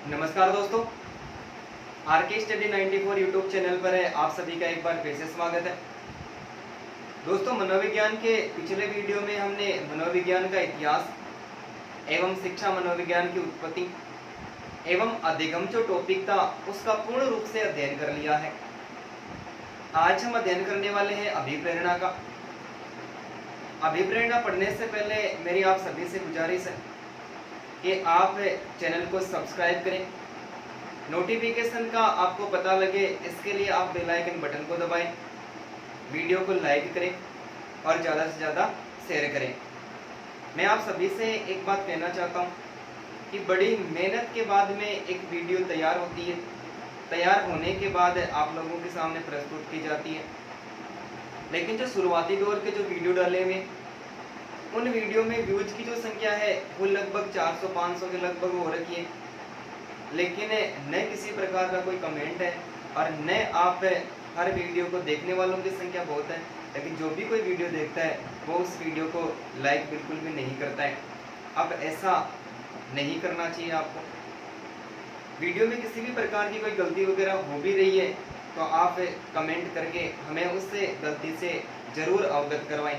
नमस्कार दोस्तों, R K study 94 YouTube channel पर है आप सभी का एक बार फिर से स्वागत है। दोस्तों, मनोविज्ञान के पिछले वीडियो में हमने मनोविज्ञान का इतिहास एवं शिक्षा मनोविज्ञान की उत्पत्ति एवं अधिगम जो टॉपिक था उसका पूर्ण रूप से अध्ययन कर लिया है। आज हम अध्ययन करने वाले हैं अभिप्रेरणा का। अभिप्रेरणा पढ़ने से पहले मेरी आप सभी से गुजारिश है कि आप चैनल को सब्सक्राइब करें, नोटिफिकेशन का आपको पता लगे इसके लिए आप बेल आइकन बटन को दबाएं, वीडियो को लाइक करें और ज़्यादा से ज़्यादा शेयर करें। मैं आप सभी से एक बात कहना चाहता हूं कि बड़ी मेहनत के बाद में एक वीडियो तैयार होती है, तैयार होने के बाद आप लोगों के सामने प्रस्तुत की जाती है। लेकिन जो शुरुआती दौर के जो वीडियो डाले हुए उन वीडियो में व्यूज की जो संख्या है वो लगभग 400-500 के लगभग हो रखी है, लेकिन न किसी प्रकार का कोई कमेंट है और न आप हर वीडियो को देखने वालों की संख्या बहुत है, लेकिन जो भी कोई वीडियो देखता है वो उस वीडियो को लाइक बिल्कुल भी नहीं करता है। अब ऐसा नहीं करना चाहिए आपको। वीडियो में किसी भी प्रकार की कोई गलती वगैरह हो भी रही है तो आप कमेंट करके हमें उससे गलती से ज़रूर अवगत करवाएं,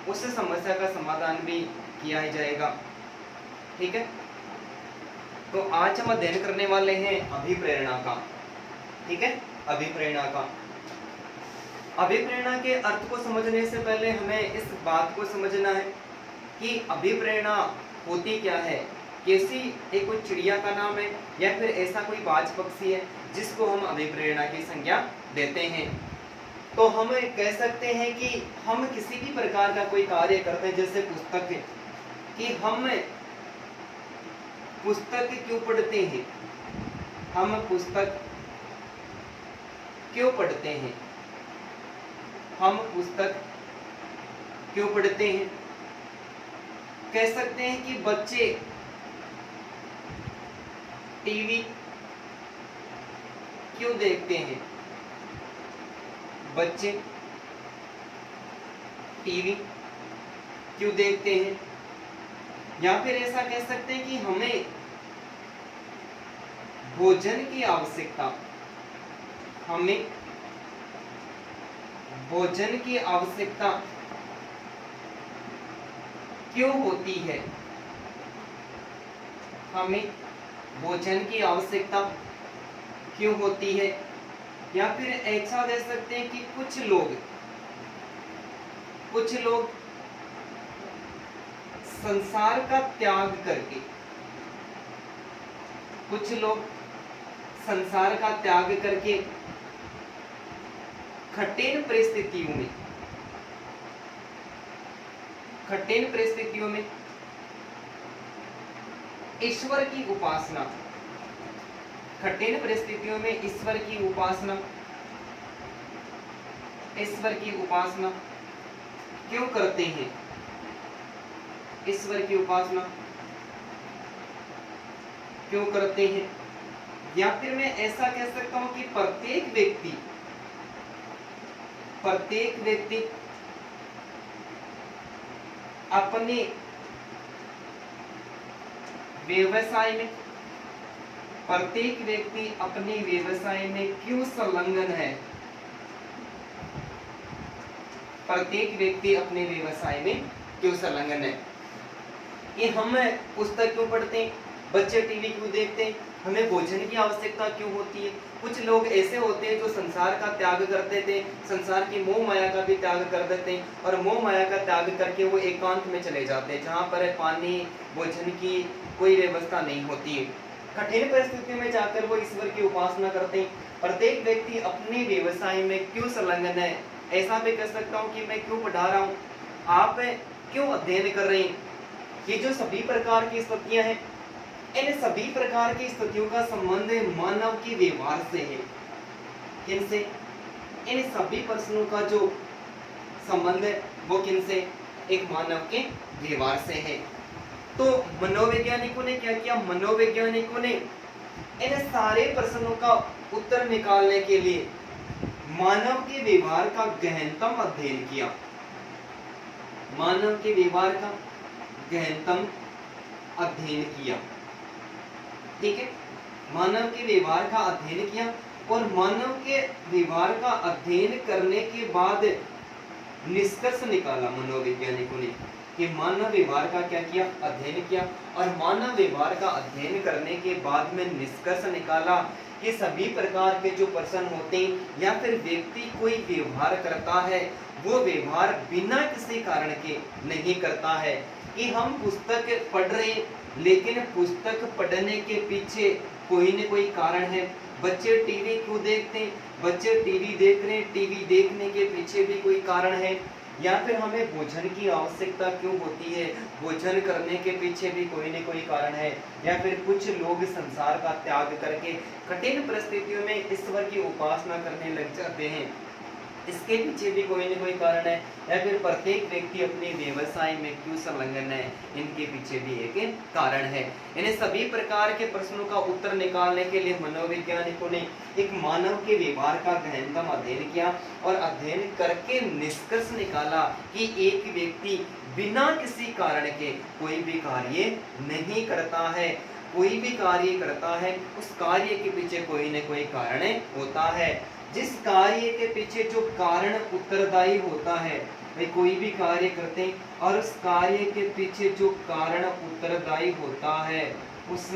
उससे समस्या का समाधान भी किया ही जाएगा। ठीक है, तो आज हम अध्ययन करने वाले हैं अभिप्रेरणा का। ठीक है, अभिप्रेरणा का। अभिप्रेरणा के अर्थ को समझने से पहले हमें इस बात को समझना है कि अभिप्रेरणा होती क्या है। कैसी एक कोई चिड़िया का नाम है या फिर ऐसा कोई बाज पक्षी है जिसको हम अभिप्रेरणा की संज्ञा देते हैं। तो हम कह सकते हैं कि हम किसी भी प्रकार का कोई कार्य करते हैं, जैसे पुस्तक है कि हम पुस्तक क्यों पढ़ते हैं, हम पुस्तक क्यों पढ़ते हैं, हम पुस्तक क्यों पढ़ते हैं। कह सकते हैं कि बच्चे टीवी क्यों देखते हैं, बच्चे टीवी क्यों देखते हैं। या फिर ऐसा कह सकते हैं कि हमें भोजन की आवश्यकता, हमें भोजन की आवश्यकता क्यों होती है, हमें भोजन की आवश्यकता क्यों होती है। या फिर ऐसा कह सकते हैं कि कुछ लोग संसार का त्याग करके, कुछ लोग संसार का त्याग करके कठिन परिस्थितियों में ईश्वर की उपासना, कठिन परिस्थितियों में ईश्वर की उपासना क्यों करते हैं, ईश्वर की उपासना क्यों करते हैं। या फिर मैं ऐसा कह सकता हूं कि प्रत्येक व्यक्ति अपने व्यवसाय में, प्रत्येक व्यक्ति अपने व्यवसाय में क्यों संलग्न है, प्रत्येक व्यक्ति अपने व्यवसाय में क्यों संलग्न है। कि हम पुस्तक क्यों पढ़ते हैं, बच्चे टीवी क्यों देखते हैं, हमें भोजन की आवश्यकता क्यों होती है। कुछ लोग ऐसे होते हैं जो संसार का त्याग करते थे, संसार की मोह माया का भी त्याग कर देते हैं और मोह माया का त्याग करके वो एकांत में चले जाते हैं जहाँ पर पानी भोजन की कोई व्यवस्था नहीं होती है। कठिन परिस्थितियों में जाकर वो ईश्वर की उपासना करते हैं। प्रत्येक व्यक्ति अपने व्यवसाय में क्यों संलग्न है। ऐसा भी कह सकता हूँ कि मैं क्यों पढ़ा रहा हूँ, आप क्यों अध्ययन कर रहे हैं। ये जो सभी प्रकार की स्थितियां हैं, इन सभी प्रकार की स्थितियों का संबंध मानव के व्यवहार से है। किनसे? इन सभी प्रश्नों का जो संबंध है वो किनसे? एक मानव के व्यवहार से है। तो मनोवैज्ञानिकों ने क्या किया, मनोवैज्ञानिकों ने इन सारे प्रश्नों का उत्तर निकालने के लिए मानव के व्यवहार का गहनतम अध्ययन किया। मानव के व्यवहार का गहनतम अध्ययन किया। ठीक है, मानव के व्यवहार का अध्ययन किया और मानव के व्यवहार का अध्ययन करने के बाद निष्कर्ष निकाला मनोवैज्ञानिकों ने कि मानव व्यवहार का क्या किया, अध्ययन किया। और मानव व्यवहार का अध्ययन करने के बाद में निष्कर्ष निकाला कि सभी प्रकार के जो पर्सन होते हैं या फिर व्यक्ति कोई व्यवहार करता है वो व्यवहार बिना किसी कारण के नहीं करता है। कि हम पुस्तक पढ़ रहे हैं लेकिन पुस्तक पढ़ने के पीछे कोई न कोई कारण है। बच्चे टीवी क्यों देखते हैं, बच्चे टीवी देख रहे हैं, टीवी देखने के पीछे भी कोई कारण है। या फिर हमें भोजन की आवश्यकता क्यों होती है, भोजन करने के पीछे भी कोई न कोई कारण है। या फिर कुछ लोग संसार का त्याग करके कठिन परिस्थितियों में ईश्वर की उपासना करने लग जाते हैं, इसके पीछे भी कोई न कोई कारण है। या फिर प्रत्येक व्यक्ति अपने व्यवसाय में क्यों संलग्न है, इनके पीछे भी एक कारण है। इन्हें सभी प्रकार के प्रश्नों का उत्तर निकालने के लिए मनोवैज्ञानिकों ने एक मानव के व्यवहार का गहनतम अध्ययन किया और अध्ययन करके निष्कर्ष निकाला कि एक व्यक्ति बिना किसी कारण के कोई भी कार्य नहीं करता है। कोई भी कार्य करता है उस कार्य के पीछे कोई न कोई कारण होता है। जिस कार्य के पीछे जो कारण उत्तरदायी होता है, भाई कोई भी कार्य करते हैं और उस कार्य के पीछे जो कारण उत्तरदायी होता है उस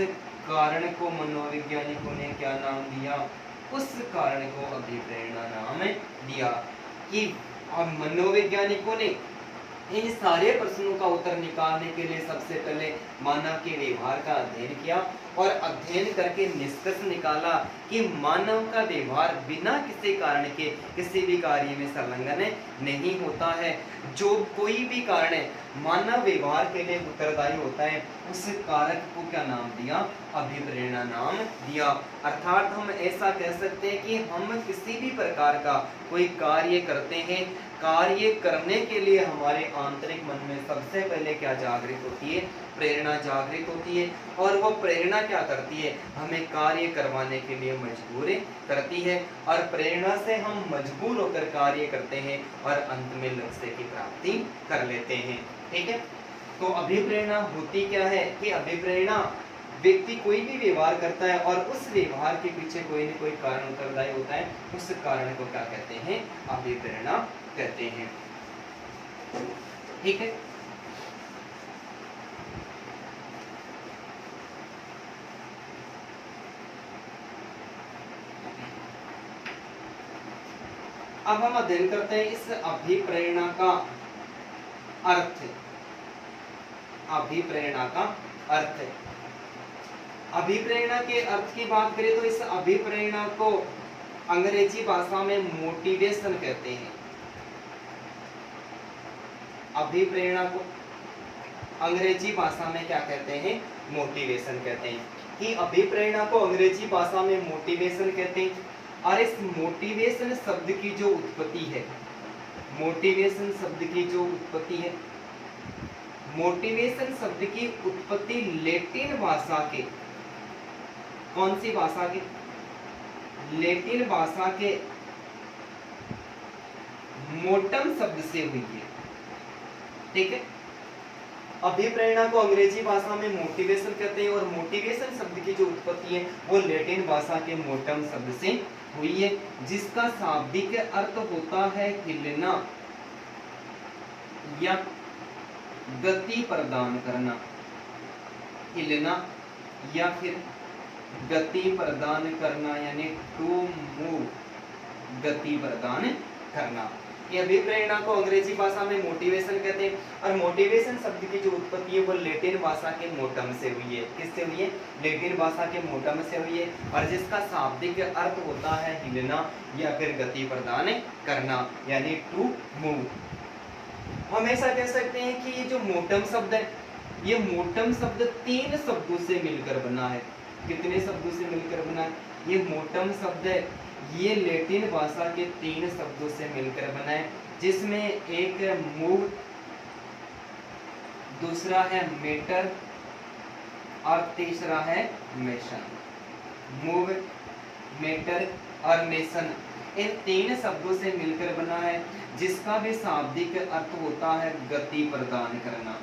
कारण को मनोवैज्ञानिकों ने क्या नाम दिया, उस कारण को अभिप्रेरणा नाम दिया। कि अब मनोवैज्ञानिकों ने इन सारे प्रश्नों का उत्तर निकालने के लिए सबसे पहले मानव के व्यवहार का अध्ययन किया और अध्ययन करके निष्कर्ष निकाला कि मानव का व्यवहार बिना किसी कारण के किसी भी कार्य में संलग्न नहीं होता है। जो कोई भी कारण मानव व्यवहार के लिए उत्तरदायी होता है उस कारक को क्या नाम दिया, अभिप्रेरणा नाम दिया। अर्थात हम ऐसा कह सकते हैं कि हम किसी भी प्रकार का कोई कार्य करते हैं, कार्य करने के लिए हमारे आंतरिक मन में सबसे पहले क्या जागृत होती है, प्रेरणा जागृत होती है। और वो प्रेरणा क्या करती है, हमें कार्य करवाने के लिए मजबूर करती है और प्रेरणा से हम मजबूर होकर कार्य करते हैं और अंत में लक्ष्य की प्राप्ति कर लेते हैं। ठीक है, तो अभिप्रेरणा होती क्या है कि अभिप्रेरणा व्यक्ति कोई भी व्यवहार करता है और उस व्यवहार के पीछे कोई न कोई कारण उत्तरदायी होता है, उस कारण को क्या कहते हैं, अभिप्रेरणा कहते हैं। ठीक है, अब हम अध्ययन करते हैं इस अभिप्रेरणा का अर्थ। अभिप्रेरणा का अर्थ, अभिप्रेरणा के अर्थ की बात करें तो इस अभिप्रेरणा को अंग्रेजी भाषा में मोटिवेशन कहते हैं। अभिप्रेरणा को अंग्रेजी भाषा में क्या कहते हैं, मोटिवेशन कहते हैं। कि अभिप्रेरणा को अंग्रेजी भाषा में मोटिवेशन कहते हैं। और इस मोटिवेशन शब्द की जो उत्पत्ति है, मोटिवेशन शब्द की जो उत्पत्ति है, मोटिवेशन शब्द की उत्पत्ति लैटिन भाषा के, कौन सी भाषा के, लैटिन भाषा के मोटम शब्द से हुई है। ठीक है, अभिप्रेरणा को अंग्रेजी भाषा में मोटिवेशन कहते हैं और मोटिवेशन शब्द की जो उत्पत्ति है वो लैटिन भाषा के मोटम शब्द से हुई है, जिसका शाब्दिक अर्थ होता है हिलना या गति प्रदान करना। हिलना या फिर गति प्रदान करना, यानी टू मूव, गति प्रदान करना। ये अभिप्रेरणा को अंग्रेजी भाषा में मोटिवेशन कहते हैं और मोटिवेशन शब्द की जो उत्पत्ति है वो लैटिन भाषा के मोटम से हुई है। किससे हुई है, लैटिन भाषा के मोटम से हुई है और जिसका शाब्दिक अर्थ होता है हिलना या फिर गति प्रदान करना, यानी टू मूव। हम ऐसा कह सकते हैं कि ये जो मोटम शब्द है, ये मोटम शब्द 3 शब्दों से मिलकर बना है। कितने शब्दों से मिलकर बना है, ये मोटम शब्द है, ये लैटिन भाषा के 3 शब्दों से मिलकर बना है, जिसमें एक मूव, दूसरा है मेटर और तीसरा है मेसन। मूव, मेटर और मेसन, इन 3 शब्दों से मिलकर बना है, जिसका भी शाब्दिक अर्थ होता है गति प्रदान करना।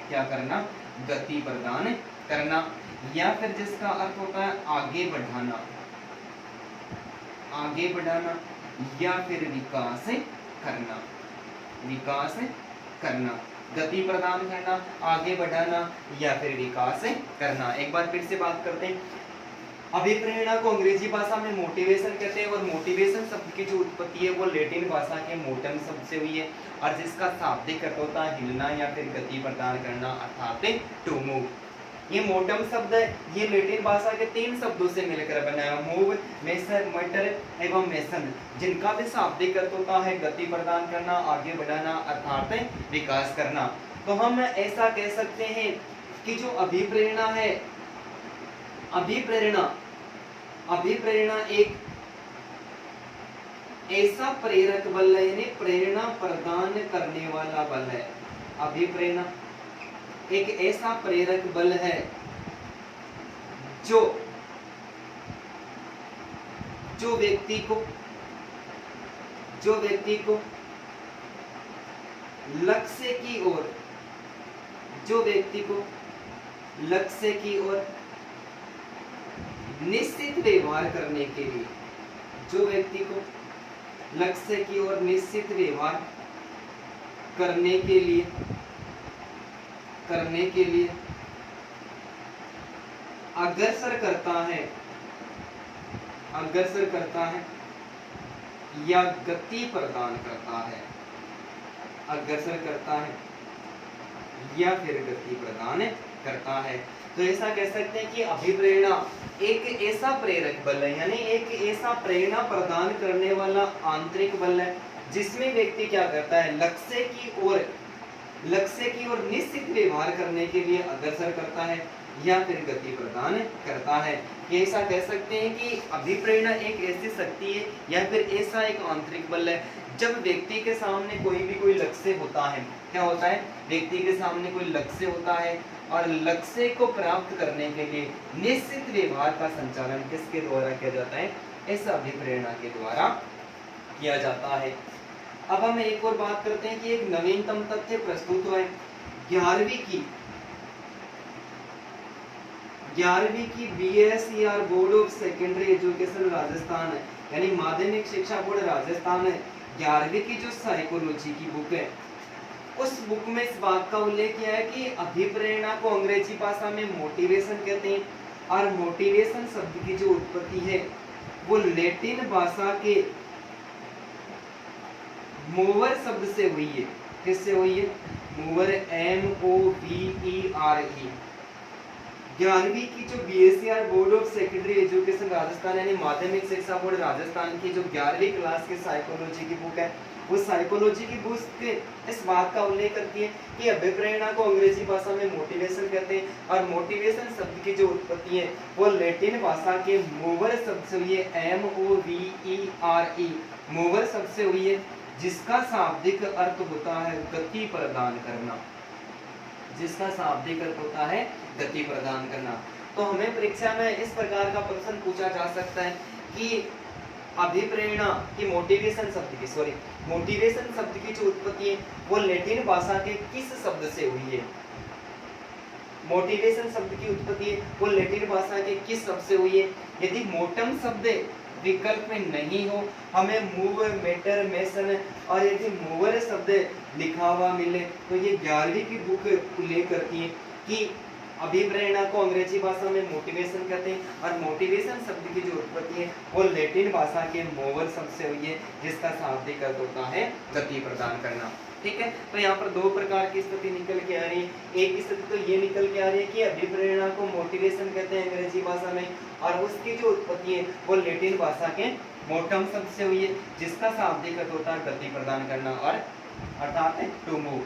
क्या करना, गति प्रदान करना, या फिर जिसका अर्थ होता है आगे बढ़ाना, आगे बढ़ाना, या फिर विकास करना, विकास करना, गति प्रदान करना, आगे बढ़ाना या फिर विकास करना। एक बार फिर से बात करते हैं। अभिप्रेरणा को अंग्रेजी भाषा में मोटिवेशन कहते हैं, और मोटिवेशन शब्द की जो उत्पत्ति है वो लैटिन भाषा के मोटम शब्द से हुई है, और जिसका शाब्दिक अर्थ होता है हिलना या फिर गति प्रदान करना, अर्थात टू मूव। ये मोटम शब्द है, ये लैटिन भाषा के 3 शब्दों से मिलकर बना है, मूव, मेसर, मटर एवं मेसन, जिनका भी शाब्दिक अर्थ होता है गति प्रदान करना, आगे बढ़ाना, अर्थात विकास करना। तो हम ऐसा कह सकते हैं कि जो अभिप्रेरणा है, अभिप्रेरणा एक ऐसा प्रेरक बल है, यानी प्रेरणा प्रदान करने वाला बल है। अभिप्रेरणा एक ऐसा प्रेरक बल है जो व्यक्ति को लक्ष्य की ओर निश्चित व्यवहार करने के लिए, जो व्यक्ति को लक्ष्य की ओर निश्चित व्यवहार करने के लिए अग्रसर करता है या गति प्रदान करता है, अग्रसर करता है या फिर गति प्रदान करता है। तो ऐसा कह सकते हैं कि अभिप्रेरणा एक ऐसा प्रेरक बल है, यानी एक ऐसा प्रेरणा प्रदान करने वाला आंतरिक बल है, जिसमें व्यक्ति क्या करता है, लक्ष्य की ओर निश्चित व्यवहार करने के लिए अग्रसर करता है या फिर गति प्रदान करता है। ये ऐसा कह सकते हैं कि अभिप्रेरणा एक ऐसी शक्ति है या फिर ऐसा एक आंतरिक बल है, जब व्यक्ति के सामने कोई लक्ष्य होता है, क्या होता है, व्यक्ति के सामने कोई लक्ष्य होता है, और लक्ष्य को प्राप्त करने के लिए निश्चित व्यवहार का संचालन किसके द्वारा किया जाता है, इस अभिप्रेरणा के द्वारा किया जाता है। अब हम एक और बात करते हैं कि एक नवीनतम तथ्य प्रस्तुत हुआ है 11वीं की BSER board of secondary education Rajasthan है, यानी माध्यमिक शिक्षा बोर्ड राजस्थान है, 11वीं की जो साइकोलॉजी की बुक है, उस बुक में इस बात का उल्लेख किया है कि अभिप्रेरणा को अंग्रेजी भाषा में मोटिवेशन कहते हैं, और मोटिवेशन शब्द की जो उत्पत्ति है वो लैटिन भाषा के मूवर शब्द से हुई है। किससे हुई है, मूवर, MOVERE। 11वीं की जो BSER board of secondary education Rajasthan, यानी माध्यमिक शिक्षा बोर्ड राजस्थान की जो 11वीं क्लास की साइकोलॉजी की बुक है, वो साइकोलॉजी की बुक इस बात का उल्लेख करती है कि अभिप्रेरणा को अंग्रेजी भाषा में मोटिवेशन कहते हैं, और मोटिवेशन शब्द की जो उत्पत्ति है वो लैटिन भाषा के मूवर शब्द से हुई है, MOVERE, मूवर शब्द से हुई है, जिसका शाब्दिक अर्थ होता है गति प्रदान करना, जिसका शाब्दिक अर्थ होता है गति प्रदान करना। तो हमें परीक्षा में इस प्रकार का प्रश्न पूछा जा सकता है कि अभिप्रेरणा की मोटिवेशन शब्द की जो उत्पत्ति है वो लैटिन भाषा के किस शब्द से हुई है, मोटिवेशन शब्द की उत्पत्ति है वो लैटिन भाषा के किस शब्द से हुई है। यदि मोटम शब्द विकल्प में नहीं हो, हमें मूव, मेटर, मेसन, और यदि मूवर शब्द लिखा हुआ मिले, तो ये 11वीं की बुक उल्लेख करती है कि अभिप्रेरणा को अंग्रेजी भाषा में मोटिवेशन कहते हैं, और मोटिवेशन शब्द की जो उत्पत्ति है वो लैटिन भाषा के मूवर शब्द से हुई है, जिसका शाब्दिक अर्थ होता है गति प्रदान करना। ठीक है, तो यहाँ पर 2 प्रकार की स्थिति निकल के आ रही है। एक स्थिति तो ये निकल के आ रही है कि अभिप्रेरणा को मोटिवेशन कहते हैं अंग्रेजी भाषा में, और उसकी जो उत्पत्ति है वो लैटिन भाषा के मोटम शब्द से हुई है, जिसका शाब्दिक अर्थ होता है गति प्रदान करना, और अर्थात है टू मूव।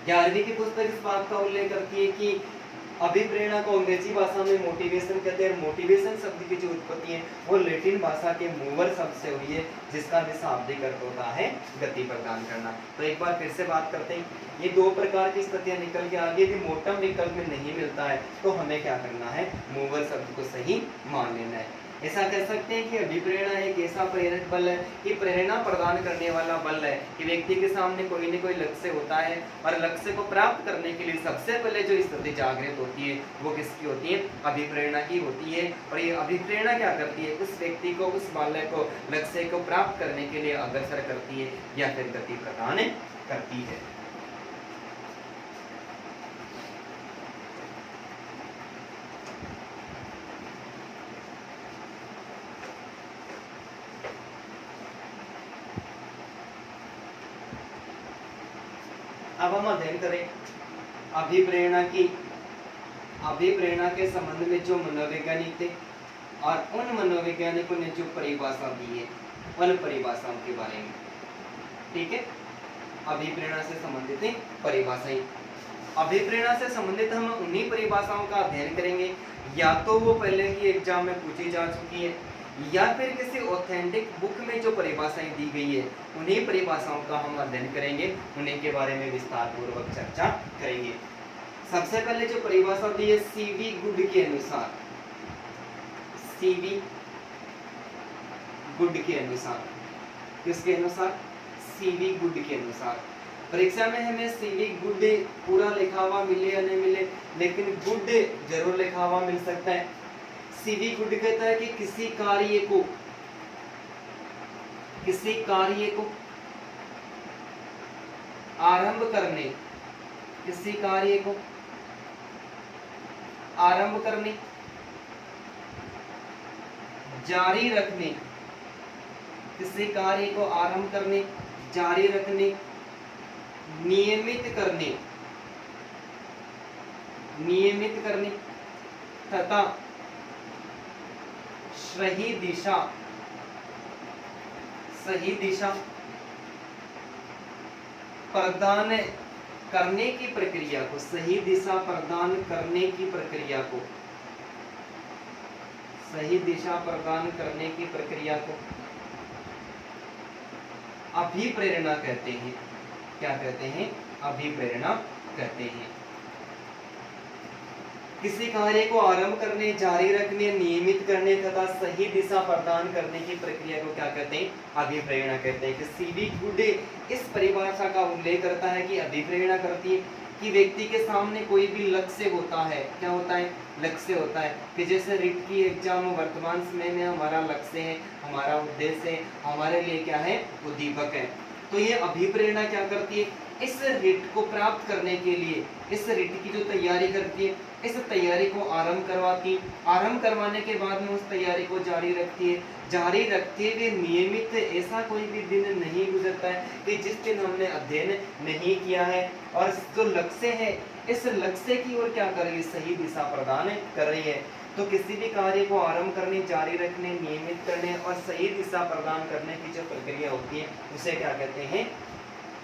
11वीं की पुस्तक इस बात का उल्लेख करती है कि अभिप्रेरणा को अंग्रेजी भाषा में मोटिवेशन कहते हैं, मोटिवेशन शब्द की जो उत्पत्ति है वो लैटिन भाषा के मूवर शब्द से हुई है, जिसका भी शाब्दिक अर्थ होता है गति प्रदान करना। तो एक बार फिर से बात करते हैं, ये 2 प्रकार की स्थितियां निकल के आगे, यदि मोटम विकल्प में नहीं मिलता है तो हमें क्या करना है, मूवर शब्द को सही मान लेना है। ऐसा कह सकते हैं कि अभिप्रेरणा एक ऐसा प्रेरक बल है कि प्रेरणा प्रदान करने वाला बल है कि व्यक्ति के सामने कोई न कोई लक्ष्य होता है और लक्ष्य को प्राप्त करने के लिए सबसे पहले जो स्थिति जागृत होती है वो किसकी होती है? अभिप्रेरणा की होती है। और ये अभिप्रेरणा क्या करती है? उस व्यक्ति को, उस बालक को लक्ष्य को प्राप्त करने के लिए अग्रसर करती है या फिर गति प्रदान करती है। अब हम अध्ययन करें अभिप्रेरणा की। अभिप्रेरणा के संबंध में जो मनोवैज्ञानिक थे और उन मनोवैज्ञानिकों ने जो परिभाषा दी है उन परिभाषाओं के बारे में, ठीक है। अभिप्रेरणा से संबंधित परिभाषाएं, अभिप्रेरणा से संबंधित हम उन्हीं परिभाषाओं का अध्ययन करेंगे या तो वो पहले की एग्जाम में पूछी जा चुकी है या फिर किसी ऑथेंटिक बुक में जो परिभाषाएं दी गई है उन्हीं परिभाषाओं का हम अध्ययन करेंगे, उन्हीं के बारे में विस्तार पूर्वक चर्चा करेंगे। सबसे पहले जो परिभाषा दी है सीवी गुड के अनुसार, सीवी गुड के अनुसार, किसके अनुसार? सीवी गुड के अनुसार। परीक्षा में हमें सीवी गुड पूरा लिखा हुआ मिले या नहीं मिले, लेकिन गुड जरूर लिखा हुआ मिल सकता है। सीवी गुड कहता है कि किसी कार्य को आरंभ करने, किसी कार्य को आरंभ करने, जारी रखने, किसी कार्य को आरंभ करने, जारी रखने, नियमित करने तथा सही दिशा प्रदान करने की प्रक्रिया को, सही दिशा प्रदान करने की प्रक्रिया को, सही दिशा प्रदान करने की प्रक्रिया को अभिप्रेरणा कहते हैं। क्या कहते हैं? अभिप्रेरणा कहते हैं। किसी कार्य को आरंभ करने, जारी रखने, नियमित करने तथा सही दिशा प्रदान करने की प्रक्रिया को क्या कहते हैं? अभिप्रेरणा कहते हैं। कि सीवी गुड इस परिभाषा का उल्लेख करता है कि अभिप्रेरणा करती है कि व्यक्ति के सामने कोई भी लक्ष्य होता है। क्या होता है? लक्ष्य होता है। कि जैसे रिट की एग्जाम वर्तमान समय में हमारा लक्ष्य है, हमारा उद्देश्य है, हमारे लिए क्या है? उद्दीपक है। तो ये अभिप्रेरणा क्या करती है? इस रिट को प्राप्त करने के लिए, इस रिट की जो तैयारी करती है, इस तैयारी को आरंभ करवाती, आरंभ करवाने के बाद में उस तैयारी को जारी रखती है। जारी रखते हुए नियमित, ऐसा कोई भी दिन नहीं गुजरता है कि जिस दिन हमने अध्ययन नहीं किया है, और जो लक्ष्य है इस लक्ष्य की ओर क्या कर रही है? सही दिशा प्रदान कर रही है। तो किसी भी कार्य को आरंभ करने, जारी रखने, नियमित करने और सही दिशा प्रदान करने की जो प्रक्रिया होती है उसे क्या कहते हैं?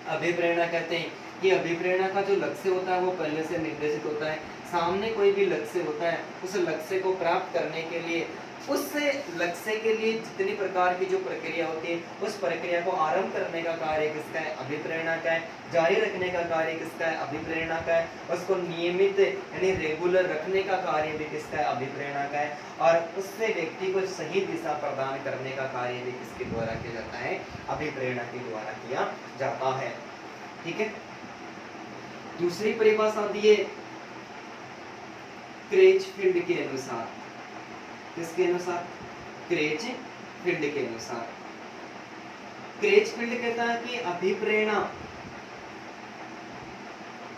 अभिप्रेरणा कहते हैं। कि अभिप्रेरणा का जो लक्ष्य होता है वो पहले से निर्देशित होता है। सामने कोई भी लक्ष्य होता है, उस लक्ष्य को प्राप्त करने के लिए, उस लक्ष्य के लिए जितनी प्रकार की जो प्रक्रिया होती है उस प्रक्रिया को आरंभ करने का कार्य किसका है? अभिप्रेरणा का है। जारी रखने का कार्य किसका है? अभिप्रेरणा का है। उसको नियमित यानी रेगुलर रखने का कार्य भी किसका है? अभिप्रेरणा का है। और उससे व्यक्ति को सही दिशा प्रदान करने का कार्य भी किसके द्वारा किया जाता है? अभिप्रेरणा के द्वारा किया जाता है। ठीक है। दूसरी परिभाषा दी है क्रेचफील्ड के अनुसार। किसके अनुसार? क्रेचफील्ड के अनुसार। क्रेचफील्ड कहता है कि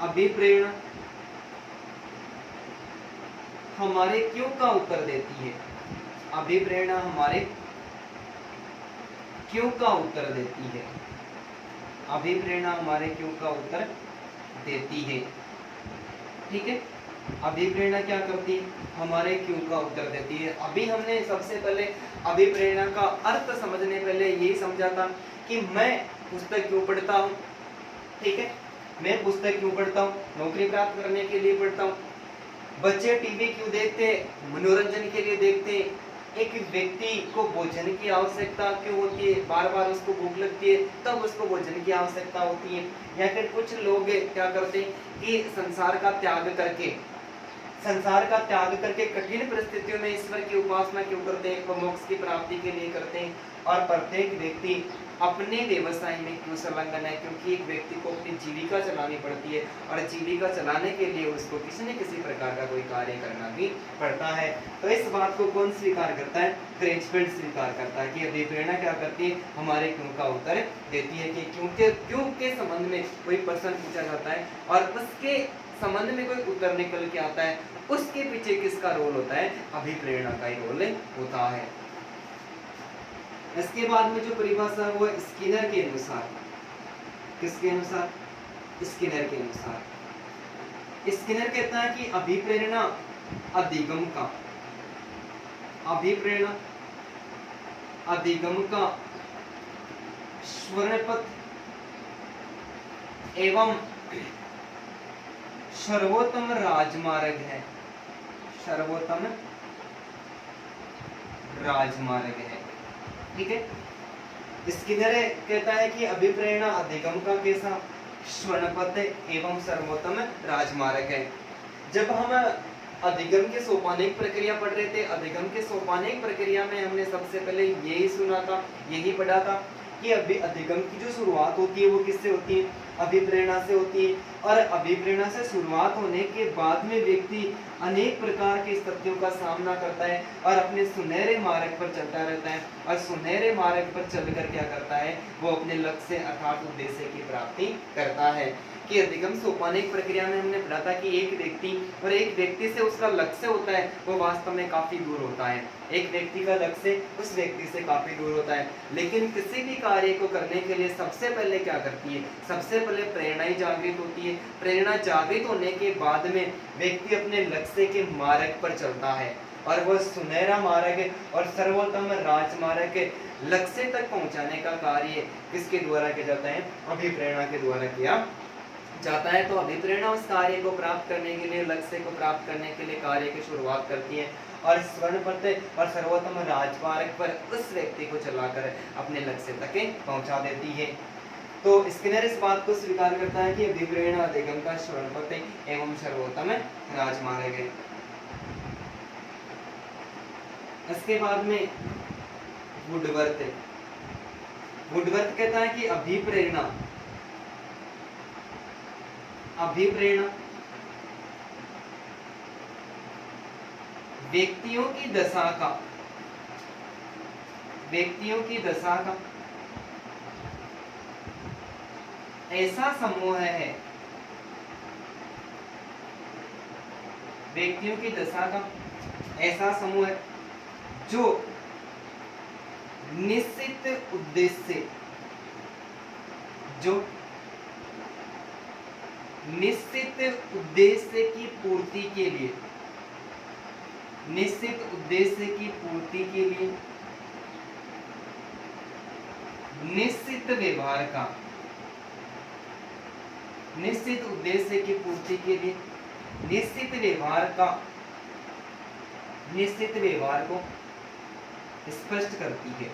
अभिप्रेरणा हमारे क्यों का उत्तर देती है। अभिप्रेरणा हमारे क्यों का उत्तर देती है। अभिप्रेरणा हमारे क्यों का उत्तर देती है। ठीक है। अभिप्रेरणा क्या करती है? हमारे क्यों का उत्तर देती है। अभी हमने सबसे पहले अभिप्रेरणा का अर्थ समझने पहले यही समझा था कि मैं पुस्तक क्यों पढ़ता हूँ। ठीक है। मैं पुस्तक क्यों पढ़ता हूँ? नौकरी प्राप्त करने के लिए पढ़ता हूँ। बच्चे टीवी क्यों देखते हैं? मनोरंजन के लिए देखते हैं। एक व्यक्ति को भोजन की आवश्यकता क्यों होती है? बार बार उसको भूख लगती है तब उसको भोजन की आवश्यकता होती है। या फिर कुछ लोग क्या करते हैं कि संसार का त्याग करके संसार का त्याग करके कठिन परिस्थितियों में ईश्वर की उपासना क्यों करते हैं, वो मोक्ष की प्राप्ति के लिए करते हैं। और प्रत्येक व्यक्ति अपने व्यवसाय में क्यों संलग्न है, क्योंकि एक व्यक्ति को अपनी जीविका चलानी पड़ती है और जीविका चलाने के लिए उसको किसी न किसी प्रकार का कोई कार्य करना भी पड़ता है। तो इस बात को कौन स्वीकार करता है, क्रेचफील्ड स्वीकार करता है कि अभिप्रेरणा क्या करती है, हमारे क्यों का उत्तर देती है कि क्यों के संबंध में कोई प्रश्न पूछा जाता है और उसके संबंध में कोई उत्तर निकल के आता है, उसके पीछे किसका रोल होता है, अभिप्रेरणा का ही रोल होता है। इसके बाद में जो परिभाषा है वो स्किनर के अनुसार, किसके अनुसार, स्किनर के अनुसार। स्किनर कहता है कि अभिप्रेरणा अधिगम का, अभिप्रेरणा अधिगम का स्वर्णपथ एवं सर्वोत्तम राजमार्ग है, सर्वोत्तम राजमार्ग है। ठीक है, स्किनर कहता है कि अभिप्रेरणा अधिगम का कैसा स्वर्णपथ एवं सर्वोत्तम राजमार्ग है। जब हम अधिगम के सोपानिक प्रक्रिया पढ़ रहे थे, अधिगम के सोपानिक प्रक्रिया में हमने सबसे पहले यही सुना था, यही पढ़ा था कि अधिगम की जो शुरुआत होती है वो किससे होती है, अभिप्रेरणा से होती है। और अभिप्रेरणा से शुरुआत होने के बाद में व्यक्ति अनेक प्रकार की स्थितियों का सामना करता है और अपने सुनहरे मार्ग पर चलता रहता है और सुनहरे मार्ग पर चलकर क्या करता है, वो अपने लक्ष्य अर्थात उद्देश्य की प्राप्ति करता है। कि अधिगम सोपानिक प्रक्रिया में हमने पढ़ा था कि एक व्यक्ति और एक व्यक्ति से उसका लक्ष्य होता है वो वास्तव में काफी दूर होता है, एक व्यक्ति का लक्ष्य उस व्यक्ति से काफी दूर होता है। लेकिन किसी भी कार्य को करने के लिए सबसे पहले क्या करती है, सबसे पहले प्रेरणा ही जागृत होती है। प्रेरणा जागृत होने के बाद में व्यक्ति अपने लक्ष्य के मार्ग पर चलता है और वह सुनहरा मार्ग और सर्वोत्तम राजमार्ग के लक्ष्य तक पहुंचाने का कार्य किसके द्वारा किया जाता है, अभिप्रेरणा के द्वारा किया जाता है। तो अभिप्रेरणा उस कार्य को प्राप्त करने के लिए, लक्ष्य को प्राप्त करने के लिए कार्य की शुरुआत करती है और स्वर्णपथ और सर्वोत्तम राजमार्ग पर उस व्यक्ति को चलाकर अपने लक्ष्य तक पहुंचा देती है। तो स्किनर इस बात को स्वीकार करता है कि अभिप्रेरणा अधिगम का स्वर्णपथ एवं सर्वोत्तम राजमार्ग है। इसके बाद में वुडवर्थ, वुडवर्थ कहता है कि अभिप्रेरणा व्यक्तियों की दशा का ऐसा समूह है, व्यक्तियों की दशा का ऐसा समूह है जो निश्चित उद्देश्य की पूर्ति के लिए, निश्चित उद्देश्य की पूर्ति के लिए निश्चित व्यवहार का, निश्चित उद्देश्य की पूर्ति के लिए निश्चित व्यवहार को स्पष्ट करती है,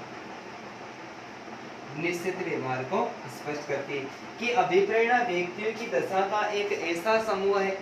निश्चित व्यवहार को स्पष्ट करती है। कि अभिप्रेरणा व्यक्तियों की दशा का एक ऐसा समूह है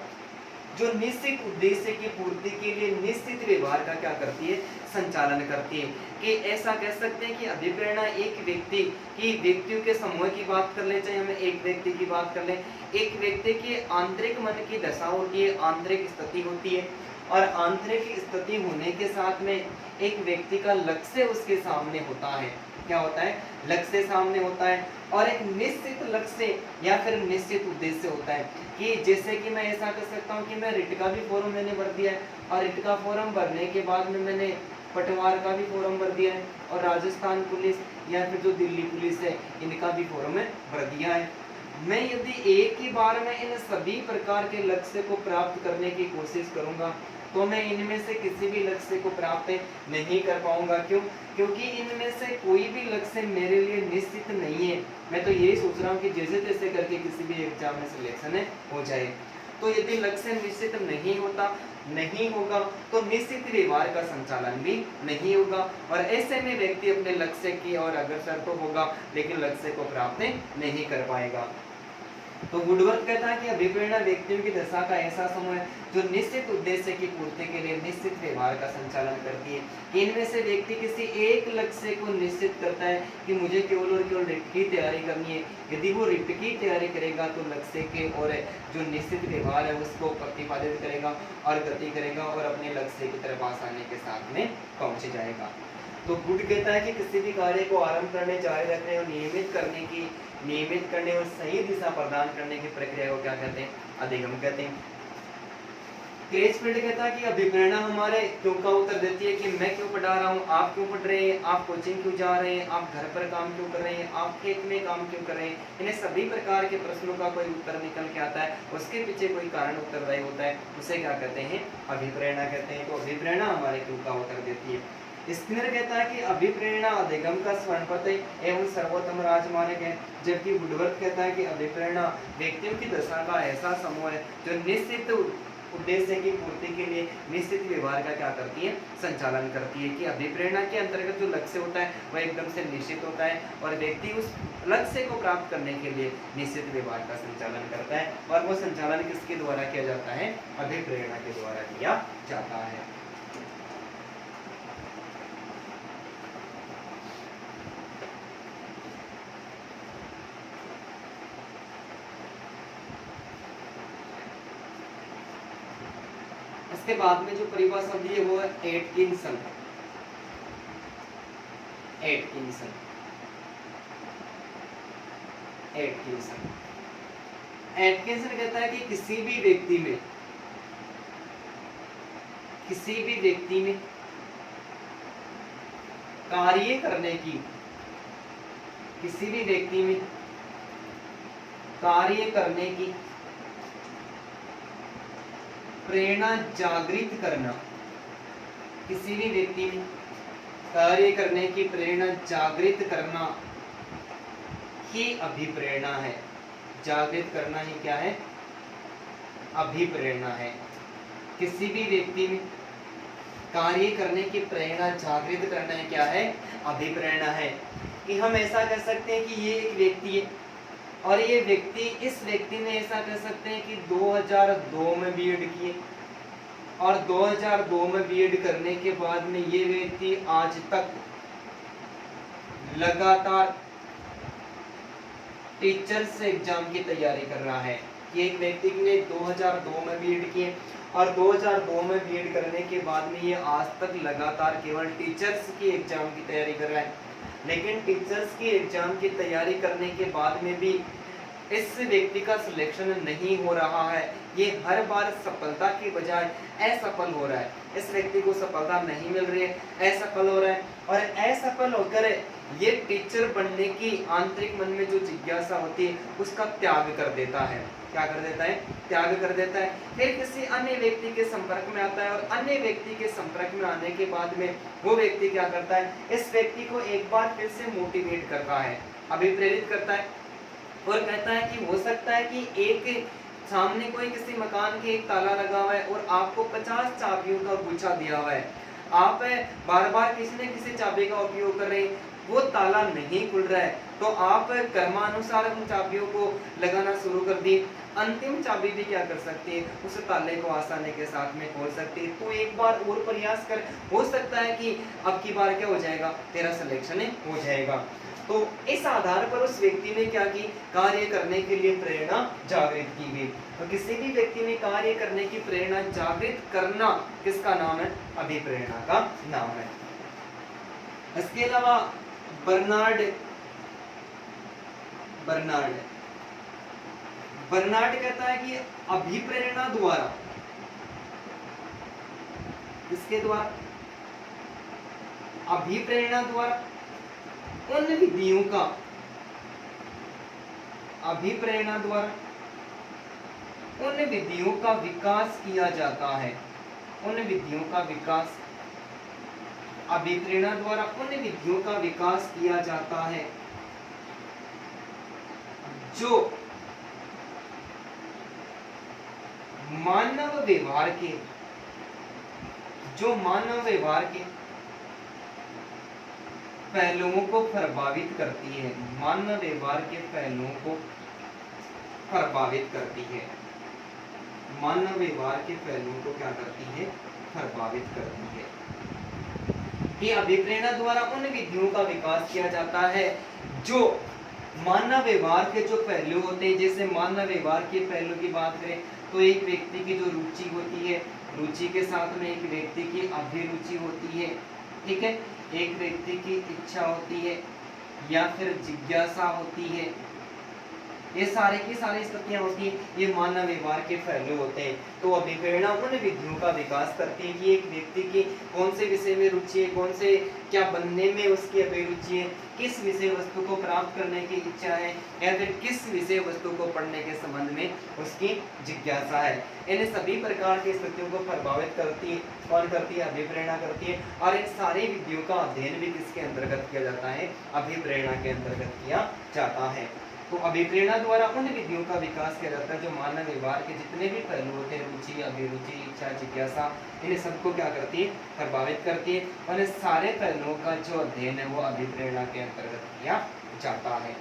जो निश्चित उद्देश्य की पूर्ति के लिए निश्चित व्यवहार का क्या करती है, संचालन करती है। कि ऐसा कह सकते हैं कि अभिप्रेरणा एक व्यक्ति की, व्यक्तियों के समूह की बात कर ले, चाहे हम एक व्यक्ति की बात कर ले, एक व्यक्ति की आंतरिक मन की दशा होती है, आंतरिक स्थिति होती है और आंतरिक स्थिति होने के साथ में एक व्यक्ति का लक्ष्य उसके सामने होता है। क्या होता है, लक्ष्य सामने होता है और एक निश्चित लक्ष्य या फिर निश्चित उद्देश्य होता है। कि जैसे कि मैं ऐसा कर सकता हूँ कि मैं रिट का भी फॉर्म मैंने भर दिया है और रिट का फॉर्म भरने के बाद में मैंने पटवार का भी फॉर्म भर दिया है और राजस्थान पुलिस या फिर जो दिल्ली पुलिस है इनका भी फॉर्म भर दिया है। मैं यदि एक ही बार में इन सभी प्रकार के लक्ष्य को प्राप्त करने की कोशिश करूंगा तो मैं इनमें से किसी भी लक्ष्य को प्राप्त नहीं कर पाऊंगा। क्यों? क्योंकि इनमें से कोई भी लक्ष्य मेरे लिए निश्चित नहीं है। मैं तो यही सोच रहा हूँ कि जैसे तैसे करके किसी भी एग्जाम में सिलेक्शन हो जाए। तो यदि लक्ष्य निश्चित नहीं होगा तो निश्चित व्यवहार का संचालन भी नहीं होगा और ऐसे में व्यक्ति अपने लक्ष्य की ओर अग्रसर तो होगा लेकिन लक्ष्य को प्राप्त नहीं कर पाएगा। तो वुडवर्थ कहता है कि अभिप्रेरणा व्यक्तियों की दशा का ऐसा समूह है जो निश्चित उद्देश्य की पूर्ति के लिए निश्चित व्यवहार का संचालन करती है। इनमें से व्यक्ति किसी एक लक्ष्य को निश्चित करता है कि मुझे केवल और केवल रिट की तैयारी करनी है। यदि वो रिट की तैयारी करेगा तो लक्ष्य के और जो निश्चित व्यवहार है उसको प्रतिपादित करेगा और गति करेगा और अपने लक्ष्य की तरफ आसानी के साथ में पहुंच जाएगा। तो गुड कहता है कि किसी भी कार्य को आरंभ करने, जारी रखने और नियमित करने और सही दिशा प्रदान करने की प्रक्रिया को क्या कहते हैं? अधिगम कहते हैं। क्रेजफील्ड कहता है कि अभिप्रेरणा हमारे क्यों का उत्तर देती है कि मैं क्यों पढ़ा रहा हूँ, आप क्यों पढ़ रहे हैं, आप कोचिंग क्यों जा रहे हैं, आप घर पर काम क्यों कर रहे हैं, आप खेत में काम क्यों कर रहे हैं। इन्हें सभी प्रकार के प्रश्नों का कोई उत्तर निकल के आता है, उसके पीछे कोई कारण उत्तरदायी होता है, उसे क्या कहते हैं? अभिप्रेरणा कहते हैं। तो अभिप्रेरणा हमारे क्यों का उत्तर देती है। स्किनर कहता है कि अभिप्रेरणा अधिगम का स्वर्णपथ एवं सर्वोत्तम राजमार्ग है, जबकि वुडवर्थ कहता है कि अभिप्रेरणा व्यक्तियों की दशा का ऐसा समूह है जो निश्चित उद्देश्य की पूर्ति के लिए निश्चित व्यवहार का क्या करती है? संचालन करती है। कि अभिप्रेरणा के अंतर्गत जो लक्ष्य होता है वह एकदम से निश्चित होता है और व्यक्ति उस लक्ष्य को प्राप्त करने के लिए निश्चित व्यवहार का संचालन करता है और वो संचालन किसके द्वारा किया जाता है? अभिप्रेरणा के द्वारा किया जाता है। इसके बाद में जो परिभाषा दी है वो है एटकिंसन। एटकिंसन कहता है कि किसी भी व्यक्ति में कार्य करने की, किसी भी व्यक्ति में कार्य करने की प्रेरणा जागृत करना, किसी भी व्यक्ति में कार्य करने की प्रेरणा जागृत करना ही अभिप्रेरणा है। जागृत करना ही क्या है? अभिप्रेरणा है। किसी भी व्यक्ति में कार्य करने की प्रेरणा जागृत करना है क्या है? अभिप्रेरणा है। कि हम ऐसा कह सकते हैं कि ये एक व्यक्ति है और ये व्यक्ति, इस व्यक्ति ने ऐसा कह सकते हैं कि 2002 में बीएड किए और 2002 में बीएड करने के बाद में ये व्यक्ति आज तक लगातार टीचर्स एग्जाम की तैयारी कर रहा है। कि एक व्यक्ति ने 2002 में बीएड किए और 2002 में बीएड करने के बाद में ये आज तक लगातार केवल टीचर्स की एग्जाम की तैयारी कर रहा है। लेकिन टीचर्स की एग्जाम की तैयारी करने के बाद में भी इस व्यक्ति का सिलेक्शन नहीं हो रहा है। ये हर बार सफलता की बजाय असफल हो रहा है। इस व्यक्ति को सफलता नहीं मिल रही है, असफल हो रहा है और असफल होकर ये टीचर बनने की आंतरिक मन में जो जिज्ञासा होती है उसका त्याग कर देता है। क्या कर देता है? त्याग कर देता है। फिर किसी अन्य व्यक्ति के संपर्क में आता है और अन्य व्यक्ति के संपर्क में आने के बाद में वो व्यक्ति क्या करता है? इस व्यक्ति को एक बार फिर से मोटिवेट करता है, अभिप्रेरित करता है और कहता है कि हो सकता है कि एक सामने कोई किसी मकान के एक ताला लगा हुआ है और आपको 50 चाबियों का गुच्छा दिया हुआ है। आप बार बार किसी न किसी चाबी का उपयोग कर रहे हैं, वो ताला नहीं खुल रहा है तो आप कर्मानुसार उन चाबियों को लगाना शुरू कर दी। अंतिम चाबी भी क्या कर सकती है? उस ताले को आसानी के साथ में खोल सकती है। तो एक बार और प्रयास कर, हो सकता है कि अब की बार क्या हो जाएगा? तेरा सिलेक्शन हो जाएगा। तो इस आधार पर उस व्यक्ति ने क्या की? कार्य करने के लिए प्रेरणा जागृत की गई। तो किसी भी व्यक्ति में कार्य करने की प्रेरणा जागृत करना किसका नाम है? अभिप्रेरणा का नाम है। इसके अलावा बर्नार्ड कहता है कि अभिप्रेरणा द्वारा, किसके द्वारा? अभिप्रेरणा द्वारा उन विधियों का, अभिप्रेरणा द्वारा उन विधियों का विकास किया जाता है। उन विधियों का विकास, अभिप्रेरणा द्वारा उन विधियों का विकास किया जाता है जो मानव व्यवहार के पहलुओं को प्रभावित करती है। मानव व्यवहार के पहलुओं को प्रभावित करती है। मानव व्यवहार के पहलुओं को क्या करती है? प्रभावित करती है। कि अभिप्रेरणा द्वारा उन विधियों का विकास किया जाता है जो मानव व्यवहार के जो पहलू होते हैं। जैसे मानव व्यवहार के पहलू की बात करें तो एक व्यक्ति की जो रुचि होती है, रुचि के साथ में एक व्यक्ति की अभिरुचि होती है, ठीक है, एक व्यक्ति की इच्छा होती है या फिर जिज्ञासा होती है, ये सारे की सारी स्थितियां होती हैं, ये मानव व्यवहार के पहलू होते हैं। तो अभिप्रेरणा उन विधियों का विकास करती है कि एक व्यक्ति की कौन से विषय में रुचि है, कौन से क्या बनने में उसकी अभिरुचि है, किस विषय वस्तु को प्राप्त करने की इच्छा है या फिर किस विषय वस्तु को पढ़ने के संबंध में उसकी जिज्ञासा है। इन सभी प्रकार की स्थितियों को प्रभावित करती है, कौन करती है? अभिप्रेरणा करती है। और इन सारी विधियों का अध्ययन भी किसके अंतर्गत किया जाता है? अभिप्रेरणा के अंतर्गत किया जाता है। तो अभिप्रेरणा द्वारा उन विधियों का विकास किया जाता है जो मानव व्यवहार के जितने भी पहलू होते हैं, रुचि, अभिरुचि, इच्छा, जिज्ञासा, इन सबको क्या करती है? प्रभावित करती है। और इन सारे पहलुओं का जो अध्ययन है वो अभिप्रेरणा के अंतर्गत किया जाता है,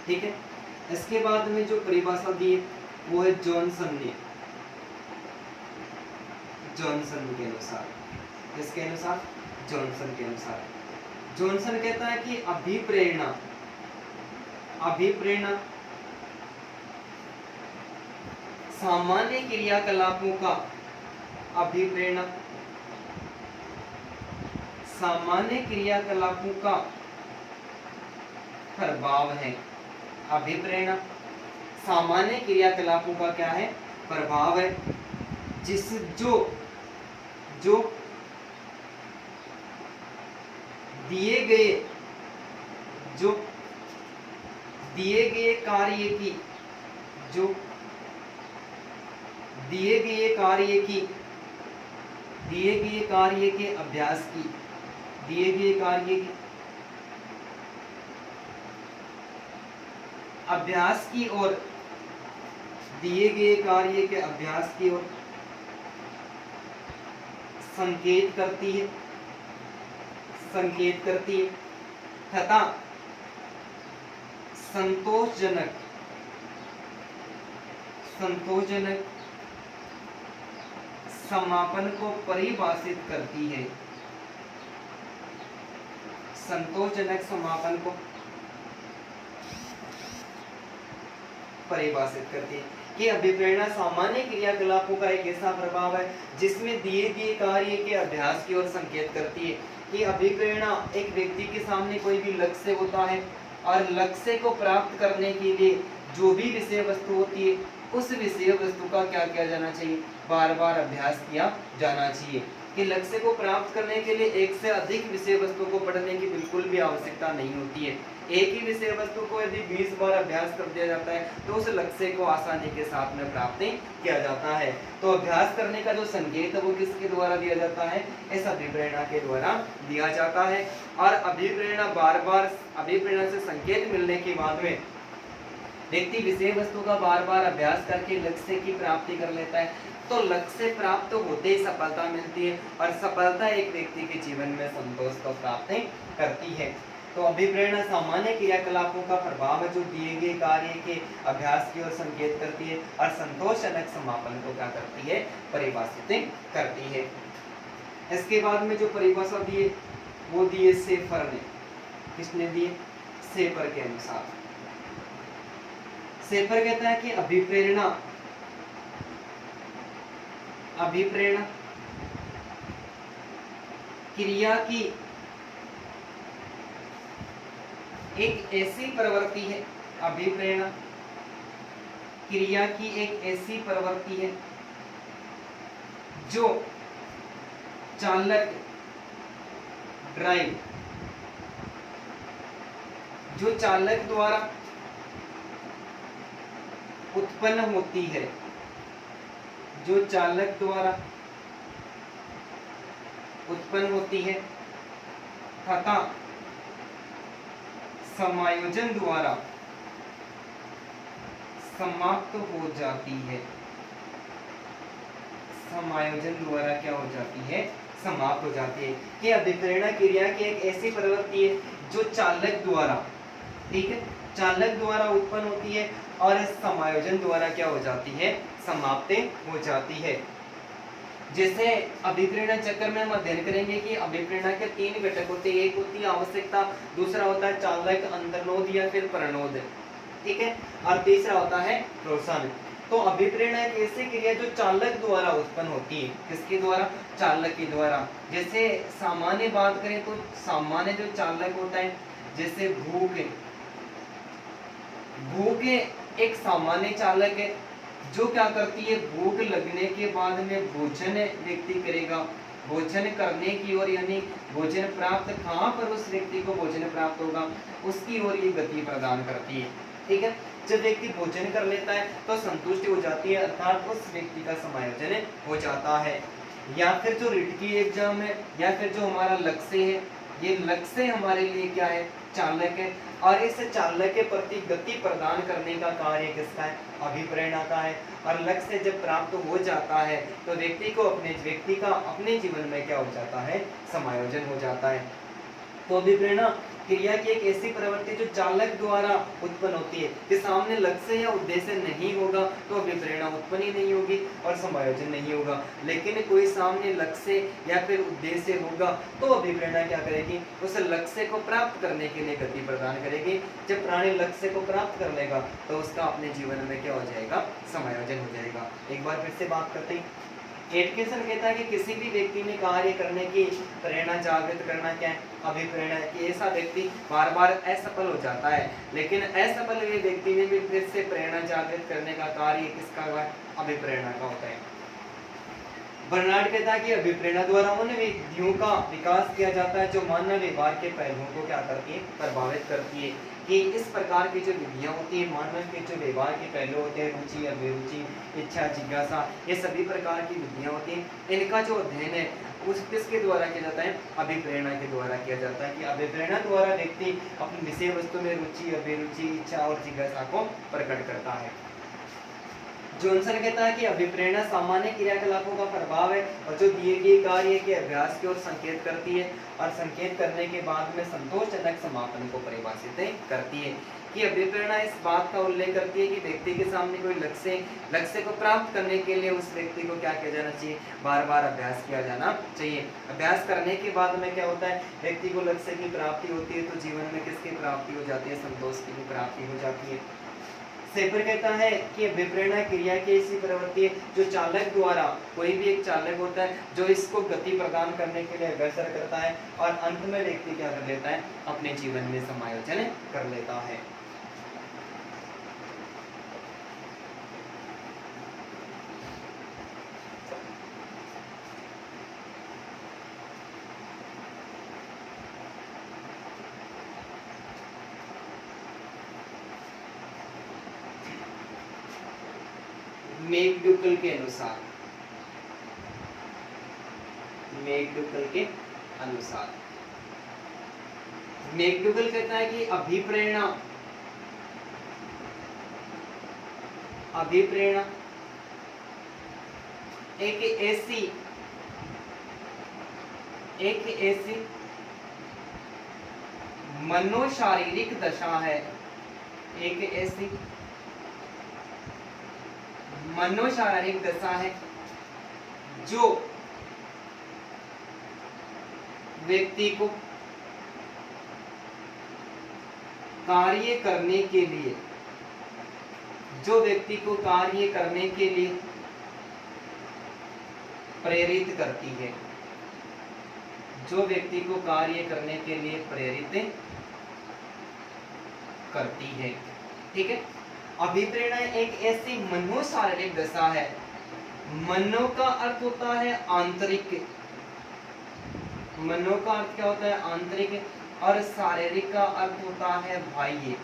ठीक है। इसके बाद में जो परिभाषा दी वो है जॉनसन ने, जॉनसन के अनुसार, किसके अनुसार? जॉनसन के अनुसार। जॉनसन कहता है कि अभिप्रेरणा सामान्य क्रियाकलापों का, अभिप्रेरणा सामान्य क्रियाकलापों का प्रभाव है। अभिप्रेरणा सामान्य क्रियाकलापों का क्या है? प्रभाव है। जिस जो दिए गए कार्य की, जो दिए गए कार्य के अभ्यास की, दिए गए कार्य की अभ्यास की और दिए गए कार्य के अभ्यास की ओर संकेत करती है तथा संतोषजनक समापन को परिभाषित करती है। संतोषजनक समापन को परिभाषित करती है कि अभिप्रेरणा सामान्य क्रियाकलापों का एक ऐसा प्रभाव है जिसमें दिए गए कार्य के अभ्यास की ओर संकेत करती है। कि अभिप्रेरणा एक व्यक्ति के सामने कोई भी लक्ष्य होता है और लक्ष्य को प्राप्त करने के लिए जो भी विषय वस्तु होती है उस विषय वस्तु का क्या किया जाना चाहिए? बार बार अभ्यास किया जाना चाहिए। कि लक्ष्य को प्राप्त करने के लिए एक से अधिक विषय वस्तु को पढ़ने की बिल्कुल भी आवश्यकता नहीं होती है। एक ही विषय वस्तु को यदि 20 बार अभ्यास कर दिया जाता है तो उस लक्ष्य को आसानी के साथ में प्राप्त किया जाता है। तो अभ्यास करने का जो संकेत है वो किसके द्वारा दिया जाता है? इस अभिप्रेरणा के द्वारा दिया जाता है। और अभिप्रेरणा से संकेत मिलने के बाद में व्यक्ति विषय वस्तु का बार बार अभ्यास करके लक्ष्य की प्राप्ति कर लेता है। तो लक्ष्य प्राप्त होते ही सफलता मिलती है और सफलता एक व्यक्ति के जीवन में संतोष को प्राप्त करती है। तो अभिप्रेरणा सामान्य क्रियाकलापों का प्रभाव है जो दिए गए कार्य के अभ्यास की ओर संकेत करती है और संतोषजनक समापन को क्या करती है? परिभाषित करती है। इसके बाद में जो परिभाषा दी है वो दिए शेफर ने। किसने दिए? शेफर के अनुसार। शेफर कहता है कि अभिप्रेरणा क्रिया की एक ऐसी प्रवृत्ति है। अभिप्रेरणा क्रिया की एक ऐसी प्रवृत्ति है जो चालक द्वारा उत्पन्न होती है। जो चालक द्वारा उत्पन्न होती है तथा समायोजन द्वारा समाप्त हो जाती है। समायोजन द्वारा क्या हो जाती है? समाप्त हो जाती है। कि अभिप्रेरणा क्रिया की एक ऐसी प्रवृत्ति है जो चालक द्वारा, ठीक है, चालक द्वारा उत्पन्न होती है और इस समायोजन द्वारा क्या हो जाती है, समाप्त हो जाती है। जैसे अभिप्रेरणा चक्र में हम अध्ययन करेंगे कि अभिप्रेरणा के 3 घटक होते हैं। एक होती है आवश्यकता, दूसरा होता है चालक, अंतर्नोद या फिर प्रणोद, ठीक है, और तीसरा होता है प्रोत्साहन। तो अभिप्रेरणा एक ऐसी क्रिया जो चालक द्वारा उत्पन्न होती है। किसके द्वारा? चालक के द्वारा। जैसे सामान्य बात करें तो सामान्य जो चालक होता है, जैसे भूख, भूख एक सामान्य चालक है जो क्या करती है, भूख लगने के बाद में भोजन व्यक्ति करेगा, भोजन करने की ओर, यानी भोजन प्राप्त कहाँ पर उस व्यक्ति को भोजन प्राप्त होगा, उसकी ओर ये गति प्रदान करती है, ठीक है। जब व्यक्ति भोजन कर लेता है तो संतुष्टि हो जाती है, अर्थात उस व्यक्ति का समायोजन हो जाता है। या फिर जो रिट की एग्जाम है, या फिर जो हमारा लक्ष्य है, ये लक्ष्य हमारे लिए क्या है, चालक है, और इस चालक के प्रति गति प्रदान करने का कार्य किसका है, अभिप्रेरणा का है। और लक्ष्य जब प्राप्त हो जाता है तो व्यक्ति का अपने जीवन में क्या हो जाता है, समायोजन हो जाता है। तो अभिप्रेरणा क्रिया की एक ऐसी प्रवृत्ति जो चालक द्वारा उत्पन्न होती है, कि सामने लक्ष्य या उद्देश्य नहीं होगा तो अभिप्रेरणा उत्पन्न ही नहीं होगी और समायोजन नहीं होगा। लेकिन कोई सामने लक्ष्य या फिर उद्देश्य होगा तो अभिप्रेरणा क्या करेगी, उस लक्ष्य को प्राप्त करने के लिए गति प्रदान करेगी। जब प्राणी लक्ष्य को प्राप्त कर लेगा तो उसका अपने जीवन में क्या हो जाएगा, समायोजन हो जाएगा। एक बार फिर से बात करते हैं। एडकेशन कहता है कि किसी भी व्यक्ति में कार्य करने की प्रेरणा जागृत करना क्या है, अभिप्रेरणा है। कि ऐसा व्यक्ति बार बार असफल हो जाता है, लेकिन असफल हुए व्यक्ति में भी फिर से प्रेरणा जागृत करने का कार्य किसका हुआ है, अभिप्रेरणा का होता है। बर्नार्ड कहता है कि अभिप्रेरणा द्वारा उन विधियों का विकास किया जाता है जो मानव व्यवहार के पहलुओं को क्या करती है, प्रभावित करती है। कि इस प्रकार की जो विधियां होती है, मानव के जो व्यवहार के पहलू होते हैं, रुचि, अभिरुचि, इच्छा, जिज्ञासा, ये सभी प्रकार की विधियां होती हैं, इनका जो अध्ययन है उस किसके द्वारा किया जाता है, अभिप्रेरणा के द्वारा किया जाता है। कि अभिप्रेरणा द्वारा व्यक्ति अपनी विषय वस्तु में रुचि, अभिरुचि, इच्छा और जिज्ञासा को प्रकट करता है। जॉनसन कहता है कि अभिप्रेरणा सामान्य क्रियाकलापों का प्रभाव है और जो दिए गए कार्य के अभ्यास की ओर संकेत करती है और संकेत करने के बाद में संतोषजनक समापन को परिभाषित करती है। कि अभिप्रेरणा इस बात का उल्लेख करती है कि व्यक्ति के सामने कोई लक्ष्य को प्राप्त करने के लिए उस व्यक्ति को क्या किया जाना चाहिए, बार बार अभ्यास किया जाना चाहिए। अभ्यास करने के बाद में क्या होता है, व्यक्ति को लक्ष्य की प्राप्ति होती है, तो जीवन में किसकी प्राप्ति हो जाती है, संतोष की प्राप्ति हो जाती है। सेपर कहता है कि अभिप्रेरणा क्रिया की ऐसी प्रवृत्ति है जो चालक द्वारा, कोई भी एक चालक होता है जो इसको गति प्रदान करने के लिए अग्रसर करता है और अंत में व्यक्ति क्या कर लेता है, अपने जीवन में समायोजन कर लेता है। मैकडुगल के अनुसार, मैकडुगल के अनुसार मैकडुगल कहता है कि अभिप्रेरणा एक ऐसी मनोशारीरिक दशा है, एक ऐसी मनोशारीरिक दशा है जो व्यक्ति को कार्य करने के लिए प्रेरित करती है, जो व्यक्ति को कार्य करने के लिए प्रेरित करती है, ठीक है। अभिप्रेरणा एक ऐसी मनोशारीरिक दशा है, मनो का अर्थ होता है आंतरिक, मनो का अर्थ क्या होता है, आंतरिक, और शारीरिक का अर्थ होता है बाह्य,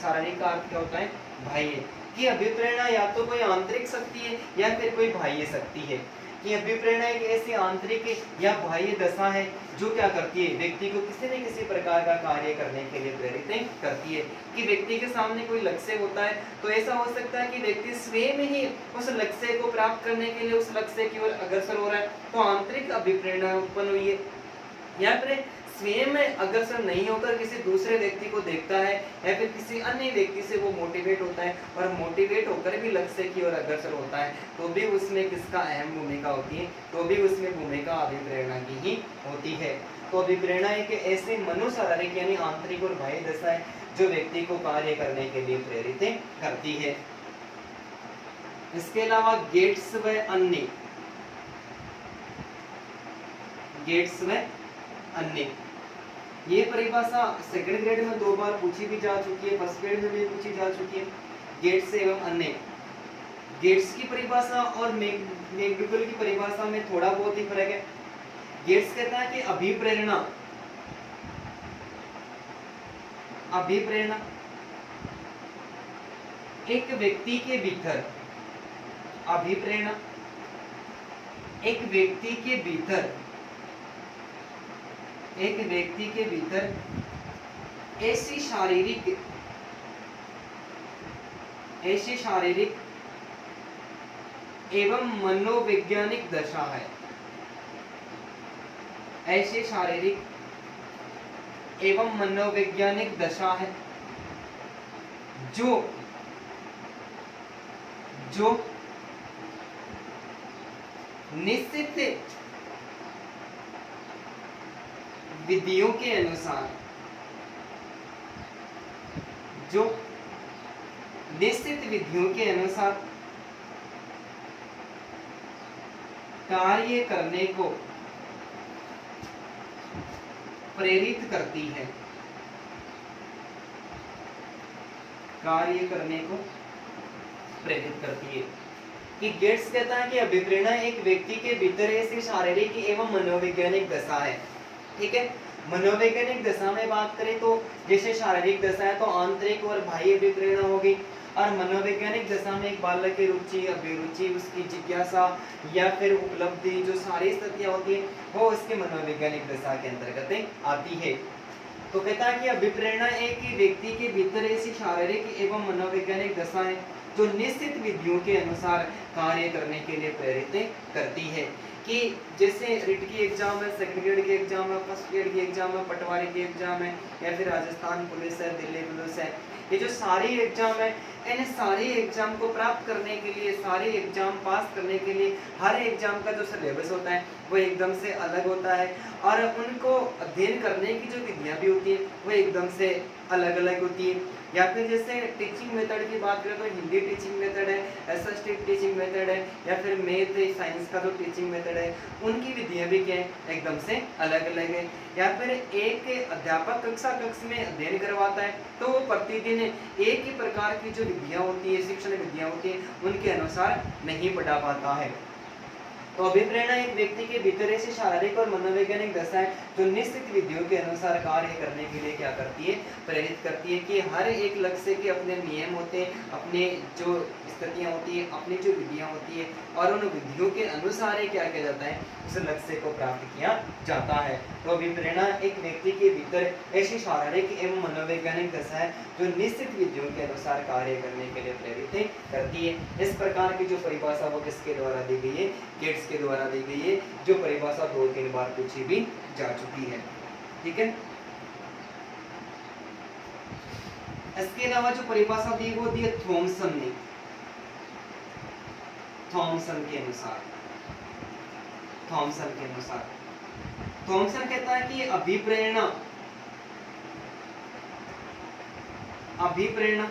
शारीरिक का अर्थ क्या होता है, बाह्य। कि अभिप्रेरणा या तो कोई आंतरिक शक्ति है या फिर कोई बाह्य शक्ति है। कि अभिप्रेरणा एक ऐसी आंतरिक या बाह्य दशा है जो क्या करती है, व्यक्ति को किसी न किसी प्रकार का कार्य करने के लिए प्रेरित करती है। कि व्यक्ति के सामने कोई लक्ष्य होता है तो ऐसा हो सकता है कि व्यक्ति स्वयं ही उस लक्ष्य को प्राप्त करने के लिए उस लक्ष्य की ओर अग्रसर हो रहा है, तो आंतरिक अभिप्रेरणा उत्पन्न हुई है। या फिर स्वयं अग्रसर नहीं होकर किसी दूसरे व्यक्ति को देखता है या फिर किसी अन्य व्यक्ति से वो मोटिवेट होता है और मोटिवेट होकर भी लक्ष्य की ओर अग्रसर होता है, तो भी उसमें किसका अहम भूमिका होती है, तो भी उसमें भूमिका अभिप्रेरणा की ही होती है। तो अभिप्रेरणा एक ऐसी मनोशारीरिक यानी आंतरिक और बाह्य दशा है जो व्यक्ति को कार्य करने के लिए प्रेरित करती है। इसके अलावा गेट्स व अन्य, गेट्स व अन्य, ये परिभाषा सेकंड ग्रेड में 2 बार पूछी भी जा चुकी है, फर्स्ट ग्रेड में भी पूछी जा चुकी है। गेट्स एवं अन्य, गेट्स की परिभाषा और मैक्डूगल की परिभाषा में थोड़ा बहुत ही फर्क है। गेट्स कहता है कि अभिप्रेरणा, अभिप्रेरणा एक व्यक्ति के भीतर, अभिप्रेरणा एक व्यक्ति के भीतर, एक व्यक्ति के भीतर ऐसी शारीरिक एवं मनोवैज्ञानिक दशा है, ऐसी शारीरिक एवं मनोवैज्ञानिक दशा है जो निश्चित विधियों के अनुसार, जो निश्चित विधियों के अनुसार कार्य करने को प्रेरित करती है, कार्य करने को प्रेरित करती है। कि गेट्स कहता है कि अभिप्रेरणा एक व्यक्ति के भीतर ऐसी शारीरिक एवं मनोवैज्ञानिक दशा है। ठीक है, मनोवैज्ञानिक दशा में बात करें तो जैसे शारीरिक दशा है तो आंतरिक और बाह्य अभिप्रेरणा होगी, और मनोवैज्ञानिक दशा में एक बालक की रुचि, अभिरुचि, उसकी जिज्ञासा या फिर उपलब्धि, जो सारी स्थितियां होती है वो उसके मनोवैज्ञानिक दशा के अंतर्गत आती है। तो कहता है कि अभिप्रेरणा एक व्यक्ति के भीतर ऐसी शारीरिक एवं मनोवैज्ञानिक दशा है जो निश्चित विधियों के अनुसार कार्य करने के लिए प्रेरित करती है। कि जैसे रिट की एग्जाम है, सेकंड ग्रेड की एग्जाम है, फर्स्ट ग्रेड की एग्जाम है, पटवारी की एग्जाम है, या फिर राजस्थान पुलिस है, दिल्ली पुलिस है, ये जो सारी एग्जाम है, इन सारी एग्जाम को प्राप्त करने के लिए, सारी एग्जाम पास करने के लिए हर एग्जाम का जो सिलेबस होता है वो एकदम से अलग होता है, और उनको अध्ययन करने की जो विधियां भी होती है वो एकदम से अलग अलग होती है। या फिर जैसे टीचिंग मेथड की बात करें तो हिंदी टीचिंग मेथड है, एसएसटी टीचिंग मेथड है, या फिर मैथ साइंस का जो टीचिंग मेथड है उनकी विधियां भी क्या है एकदम से अलग अलग है। या फिर एक अध्यापक कक्षा में अध्ययन करवाता है तो वो प्रतिदिन एक ही प्रकार की जो विधियां होती है, शिक्षण विधियां होती है, उनके अनुसार नहीं पढ़ा पाता है। तो अभिप्रेरणा एक व्यक्ति के भीतर ऐसी शारीरिक और मनोवैज्ञानिक दशा है जो निश्चित विधियों के अनुसार कार्य करने के लिए क्या करती है, प्रेरित करती है। कि हर एक लक्ष्य के अपने नियम होते हैं, अपने जो स्थितियां होती है, अपनी जो विधियां होती है, और उन विधियों के अनुसार ही क्या किया जाता है, उस लक्ष्य को प्राप्त किया जाता है। तो अभिप्रेरणा एक व्यक्ति के भीतर ऐसी शारीरिक एवं मनोवैज्ञानिक दशा है जो निश्चित विधियों के अनुसार कार्य करने के लिए प्रेरित करती है। इस प्रकार की जो परिभाषा वो किसके द्वारा दी गई है, गेट्स के द्वारा दी गई है, जो परिभाषा 2-3 बार पूछी भी जा चुकी है। ठीक है, इसके अलावा जो परिभाषा दी वो दी है थॉमसन ने, थॉमसन के अनुसार, थॉमसन के अनुसार थॉमसन कहता है कि अभिप्रेरणा, अभिप्रेरणा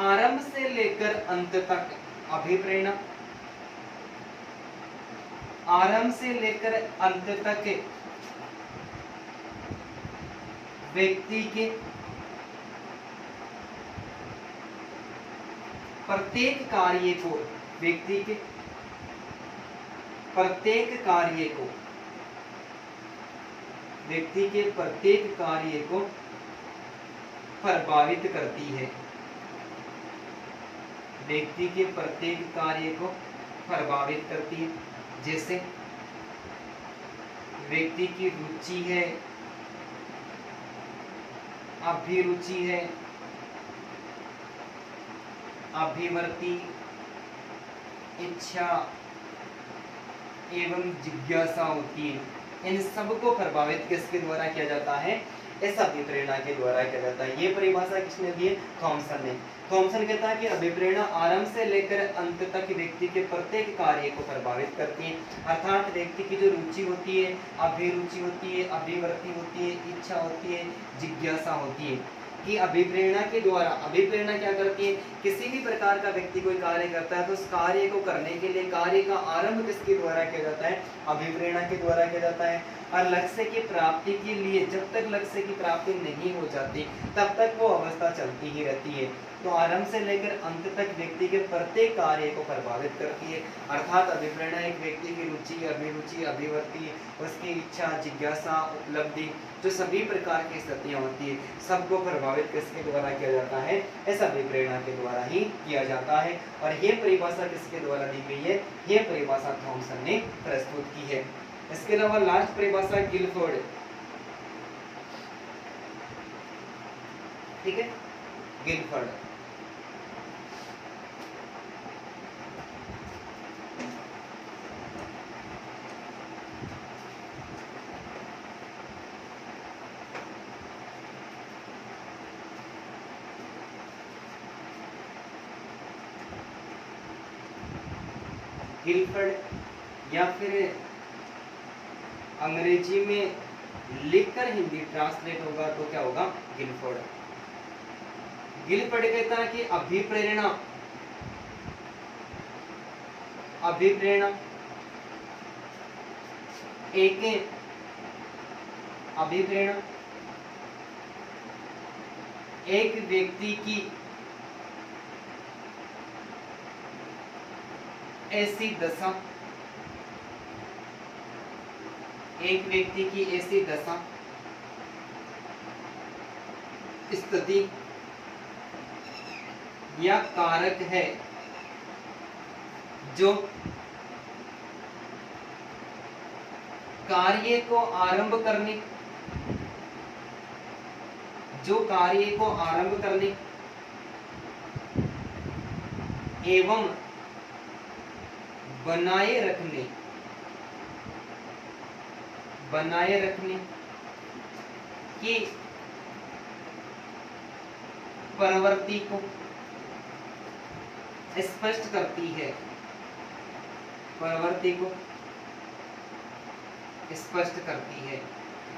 आरंभ से लेकर अंत तक, अभिप्रेरणा आरंभ से लेकर अंत तक व्यक्ति के प्रत्येक कार्य को, व्यक्ति के प्रत्येक कार्य को, व्यक्ति के प्रत्येक कार्य को प्रभावित करती है, व्यक्ति के प्रत्येक कार्य को प्रभावित करती है। जैसे व्यक्ति की रुचि है, अभिरुचि है, अभिवर्ती, इच्छा, एवं जिज्ञासा होती है, इन सबको प्रभावित किसके द्वारा किया जाता है? इस अभिप्रेरणा के द्वारा किया जाता है। ये परिभाषा किसने दी है? थॉमसन ने। थॉमसन कहता है कि अभिप्रेरणा आरंभ से लेकर अंत तक व्यक्ति के प्रत्येक कार्य को प्रभावित करती है, अर्थात व्यक्ति की जो रुचि होती है, अभिरुचि होती है, अभिवृत्ति होती है, इच्छा होती है, जिज्ञासा होती है, कि अभिप्रेरणा के द्वारा, अभिप्रेरणा क्या करती है? किसी भी प्रकार का व्यक्ति कोई कार्य करता है तो उस कार्य को करने के लिए कार्य का आरंभ किसके द्वारा किया जाता है? अभिप्रेरणा के द्वारा किया जाता है। और लक्ष्य की प्राप्ति के लिए जब तक लक्ष्य की प्राप्ति नहीं हो जाती तब तक वो अवस्था चलती ही रहती है। तो आरंभ से लेकर अंत तक व्यक्ति के प्रत्येक कार्य को प्रभावित करती है, अर्थात अभिप्रेरणा एक व्यक्ति की रुचि, अभिरुचि, अभिवृत्ति, उसकी इच्छा, जिज्ञासा, उपलब्धि, जो सभी प्रकार की स्थितियां होती है, सबको प्रभावित किसके द्वारा किया जाता है? इस अभिप्रेरणा के द्वारा ही किया जाता है। और ये परिभाषा किसके द्वारा दी गई है? ये परिभाषा थॉमसन ने प्रस्तुत की है। इसके अलावा लास्ट परिभाषा गिलफोर्ड, ठीक है, गिलफोर्ड। गिलफोर्ड या फिर अंग्रेजी में लिखकर हिंदी ट्रांसलेट होगा तो क्या होगा? गिलफोर्ड। गिलफोर्ड कहता है कि अभिप्रेरणा, अभिप्रेरणा एक, अभिप्रेरणा एक व्यक्ति की ऐसी दशा, एक व्यक्ति की ऐसी दशा, स्थिति या कारक है जो कार्य को आरंभ करने, जो कार्य को आरंभ करने एवं बनाए रखने, बनाए रखने की प्रवृत्ति को स्पष्ट करती है, प्रवृत्ति को स्पष्ट करती है।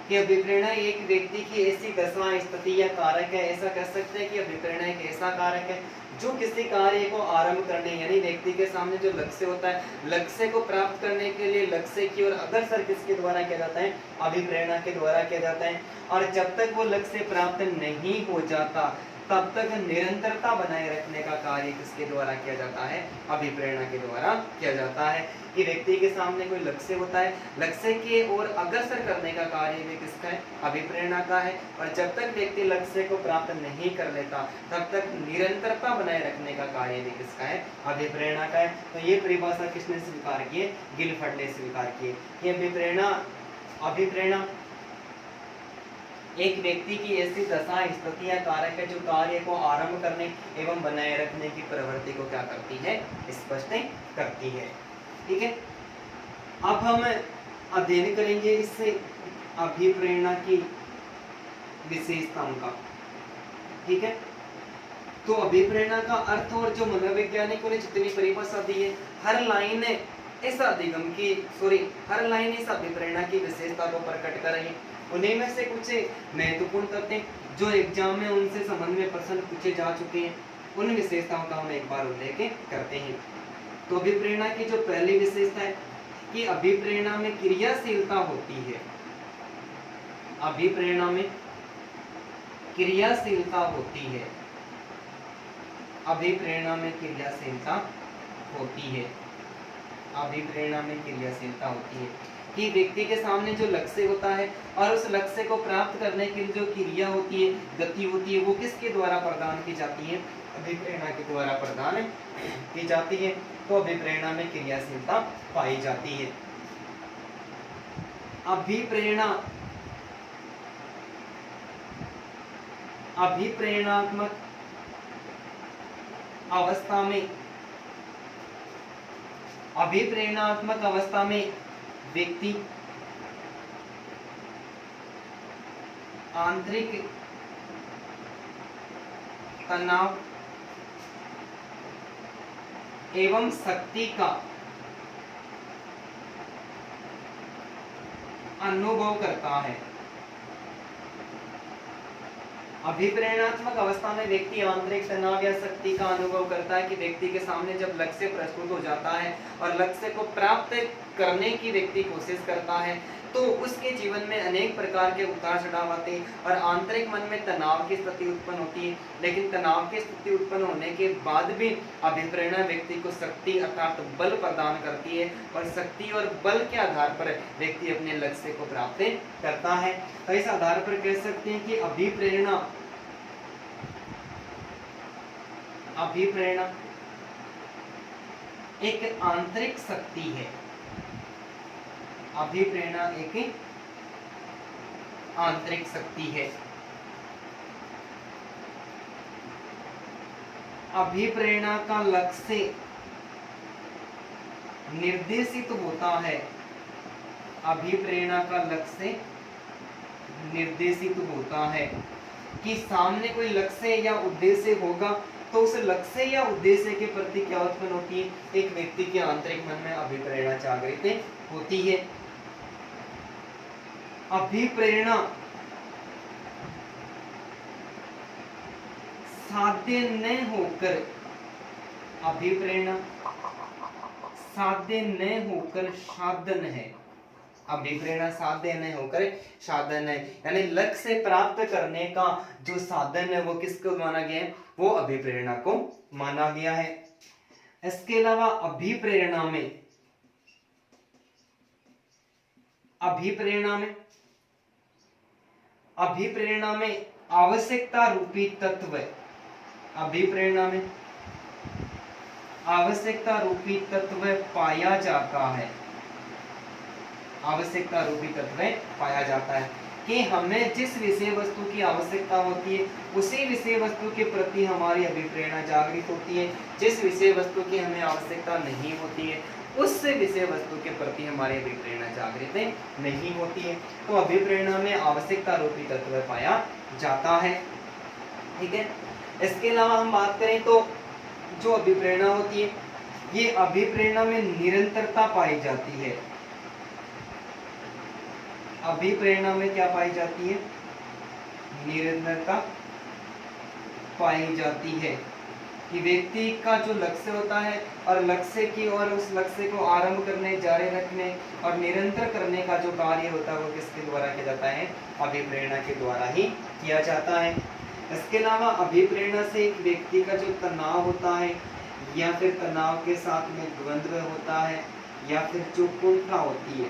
कि अभिप्रेरणा एक व्यक्ति की ऐसी दशा, स्थिति या कारक है, ऐसा कह सकते हैं कि अभिप्रेरणा एक ऐसा कारक है जो किसी कार्य को आरंभ करने, यानी व्यक्ति के सामने जो लक्ष्य होता है, लक्ष्य को प्राप्त करने के लिए लक्ष्य की ओर अग्रसर किसके द्वारा किया जाता है? अभिप्रेरणा के द्वारा किया जाता है। और जब तक वो लक्ष्य प्राप्त नहीं हो जाता तब तक निरंतरता बनाए रखने का कार्य किसके द्वारा किया जाता है? अभिप्रेरणा के द्वारा किया जाता है। कि व्यक्ति के सामने कोई लक्ष्य होता है, लक्ष्य के ओर अग्रसर करने का कार्य भी किसका है? अभिप्रेरणा का है। और जब तक व्यक्ति लक्ष्य को प्राप्त नहीं कर लेता तब तक निरंतरता बनाए रखने का कार्य भी किसका है? अभिप्रेरणा का है। तो ये परिभाषा किसने स्वीकार की है? गिलफोर्ड ने स्वीकार की है। ये अभिप्रेरणा, अभिप्रेरणा एक व्यक्ति की ऐसी दशा, स्थिति या कारक है जो कार्य को आरंभ करने एवं बनाए रखने की प्रवृत्ति को क्या करती है? स्पष्ट करती है। ठीक है, अब हम अध्ययन करेंगे इस अभिप्रेरणा की विशेषताओं का। ठीक है, तो अभिप्रेरणा का अर्थ और जो मनोवैज्ञानिकों ने जितनी परिभाषा दी है, हर लाइन इस अधिगम की, हर लाइन इस अभिप्रेरणा की विशेषता को प्रकट कर रही है। उन्हीं में से कुछ महत्वपूर्ण तथ्य जो एग्जाम में उनसे संबंध में प्रश्न पूछे जा चुके हैं, उन विशेषताओं का हम एक बार उल्लेख करते हैं। तो अभिप्रेरणा की जो पहली विशेषता है कि अभिप्रेरणा में क्रियाशीलता होती है। अभिप्रेरणा में क्रियाशीलता होती है। अभिप्रेरणा में क्रियाशीलता होती है। अभिप्रेरणा में क्रियाशीलता होती है कि व्यक्ति के सामने जो लक्ष्य होता है और उस लक्ष्य को प्राप्त करने के लिए जो क्रिया होती है, गति होती है, वो किसके द्वारा प्रदान की जाती है? अभिप्रेरणा के द्वारा प्रदान की जाती है। तो अभिप्रेरणा में क्रियाशीलता पाई जाती है। अभिप्रेरणा, अभिप्रेरणात्मक अवस्था में, अभिप्रेरणात्मक अवस्था में व्यक्ति आंतरिक तनाव एवं शक्ति का अनुभव करता है। अभिप्रेरणात्मक अवस्था में व्यक्ति आंतरिक तनाव या शक्ति का अनुभव करता है कि व्यक्ति के सामने जब लक्ष्य प्रस्तुत हो जाता है और लक्ष्य को प्राप्त करने की व्यक्ति कोशिश करता है तो उसके जीवन में अनेक प्रकार के उतार चढ़ाव आते हैं और आंतरिक मन में तनाव की स्थिति उत्पन्न होती है। लेकिन तनाव की स्थिति उत्पन्न होने के बाद भी अभिप्रेरणा व्यक्ति को शक्ति अर्थात बल प्रदान करती है और शक्ति और बल के आधार पर व्यक्ति अपने लक्ष्य को प्राप्त करता है। तो इस आधार पर कह सकते हैं कि अभिप्रेरणा एक आंतरिक शक्ति है। अभिप्रेरणा एक आंतरिक शक्ति है। अभिप्रेरणा का लक्ष्य निर्देशित होता है। अभिप्रेरणा का लक्ष्य निर्देशित होता है कि सामने कोई लक्ष्य या उद्देश्य होगा तो उस लक्ष्य या उद्देश्य के प्रति क्या उत्पन्न होती है, एक व्यक्ति के आंतरिक मन में अभिप्रेरणा जागृत होती है। अभिप्रेरणा साध्य न होकर अभिप्रेरणा साध्य न होकर साधन है। अभिप्रेरणा साध्य न होकर साधन है, यानी लक्ष्य प्राप्त करने का जो साधन है वो किसको माना गया है, वो अभिप्रेरणा को माना गया है। इसके अलावा अभिप्रेरणा में आवश्यकता रूपी तत्व, अभिप्रेरणा में आवश्यकता रूपी तत्व पाया जाता है। आवश्यकता रूपी तत्व पाया जाता है कि हमें जिस विषय वस्तु की आवश्यकता होती है उसी विषय वस्तु के प्रति हमारी अभिप्रेरणा जागृत होती है। जिस विषय वस्तु की हमें आवश्यकता नहीं होती है उस विषय वस्तु के प्रति हमारी अभिप्रेरणा जागृत नहीं होती है। तो अभिप्रेरणा में आवश्यकता रूपी तत्व पाया जाता है। ठीक है, इसके अलावा हम बात करें तो जो अभिप्रेरणा होती है ये अभिप्रेरणा में निरंतरता पाई जाती है। अभिप्रेरणा में क्या पाई जाती है, निरंतरता पाई जाती है कि व्यक्ति का जो लक्ष्य होता है और लक्ष्य की और उस लक्ष्य को आरंभ करने, जारी रखने और निरंतर करने का जो कार्य होता है वो किसके द्वारा किया जाता है, अभिप्रेरणा के द्वारा ही किया जाता है। इसके अलावा अभिप्रेरणा से एक व्यक्ति का जो तनाव होता है या फिर तनाव के साथ में द्वंद्व होता है या फिर जो कुंठा होती है,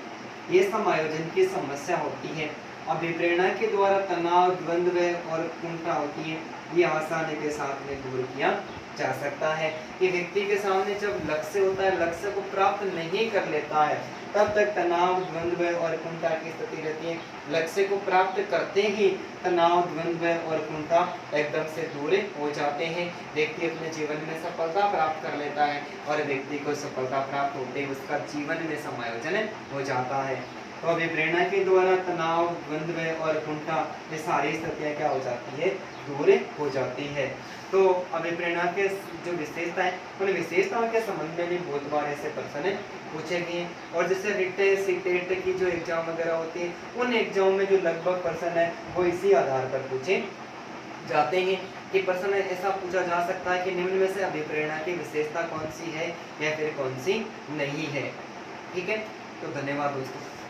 ये समायोजन की समस्या होती है। अभिप्रेरणा के द्वारा तनाव, द्वंद्व और कुंठा होती है, ये आसानी के साथ में दूर किया जा सकता है। कि व्यक्ति के सामने जब लक्ष्य होता है, लक्ष्य को प्राप्त नहीं कर लेता है, तब तक तनाव, द्वंद्व और कुंठा की स्थिति रहती है। लक्ष्य को प्राप्त करते ही तनाव, द्वंद्व और कुंठा एकदम से दूर हो जाते हैं। व्यक्ति अपने जीवन में सफलता प्राप्त कर लेता है और व्यक्ति को सफलता प्राप्त होते ही उसका जीवन में समायोजन हो जाता है। तो अभिप्रेरणा के द्वारा तनाव, द्वंद्व और कुंठा ये सारी स्थितियाँ क्या हो जाती है, दूर हो जाती है। तो अभिप्रेरणा के जो विशेषता है उन विशेषताओं के संबंध में भी बहुत बार ऐसे प्रश्न पूछे गए हैं। और जैसे रिटेट, सीटेट की जो एग्जाम वगैरह होती है उन एग्जाम में जो लगभग प्रश्न है वो इसी आधार पर पूछे जाते हैं कि प्रश्न ऐसा पूछा जा सकता है कि निम्न में से अभिप्रेरणा की विशेषता कौन सी है या फिर कौन सी नहीं है। ठीक है, तो धन्यवाद दोस्तों।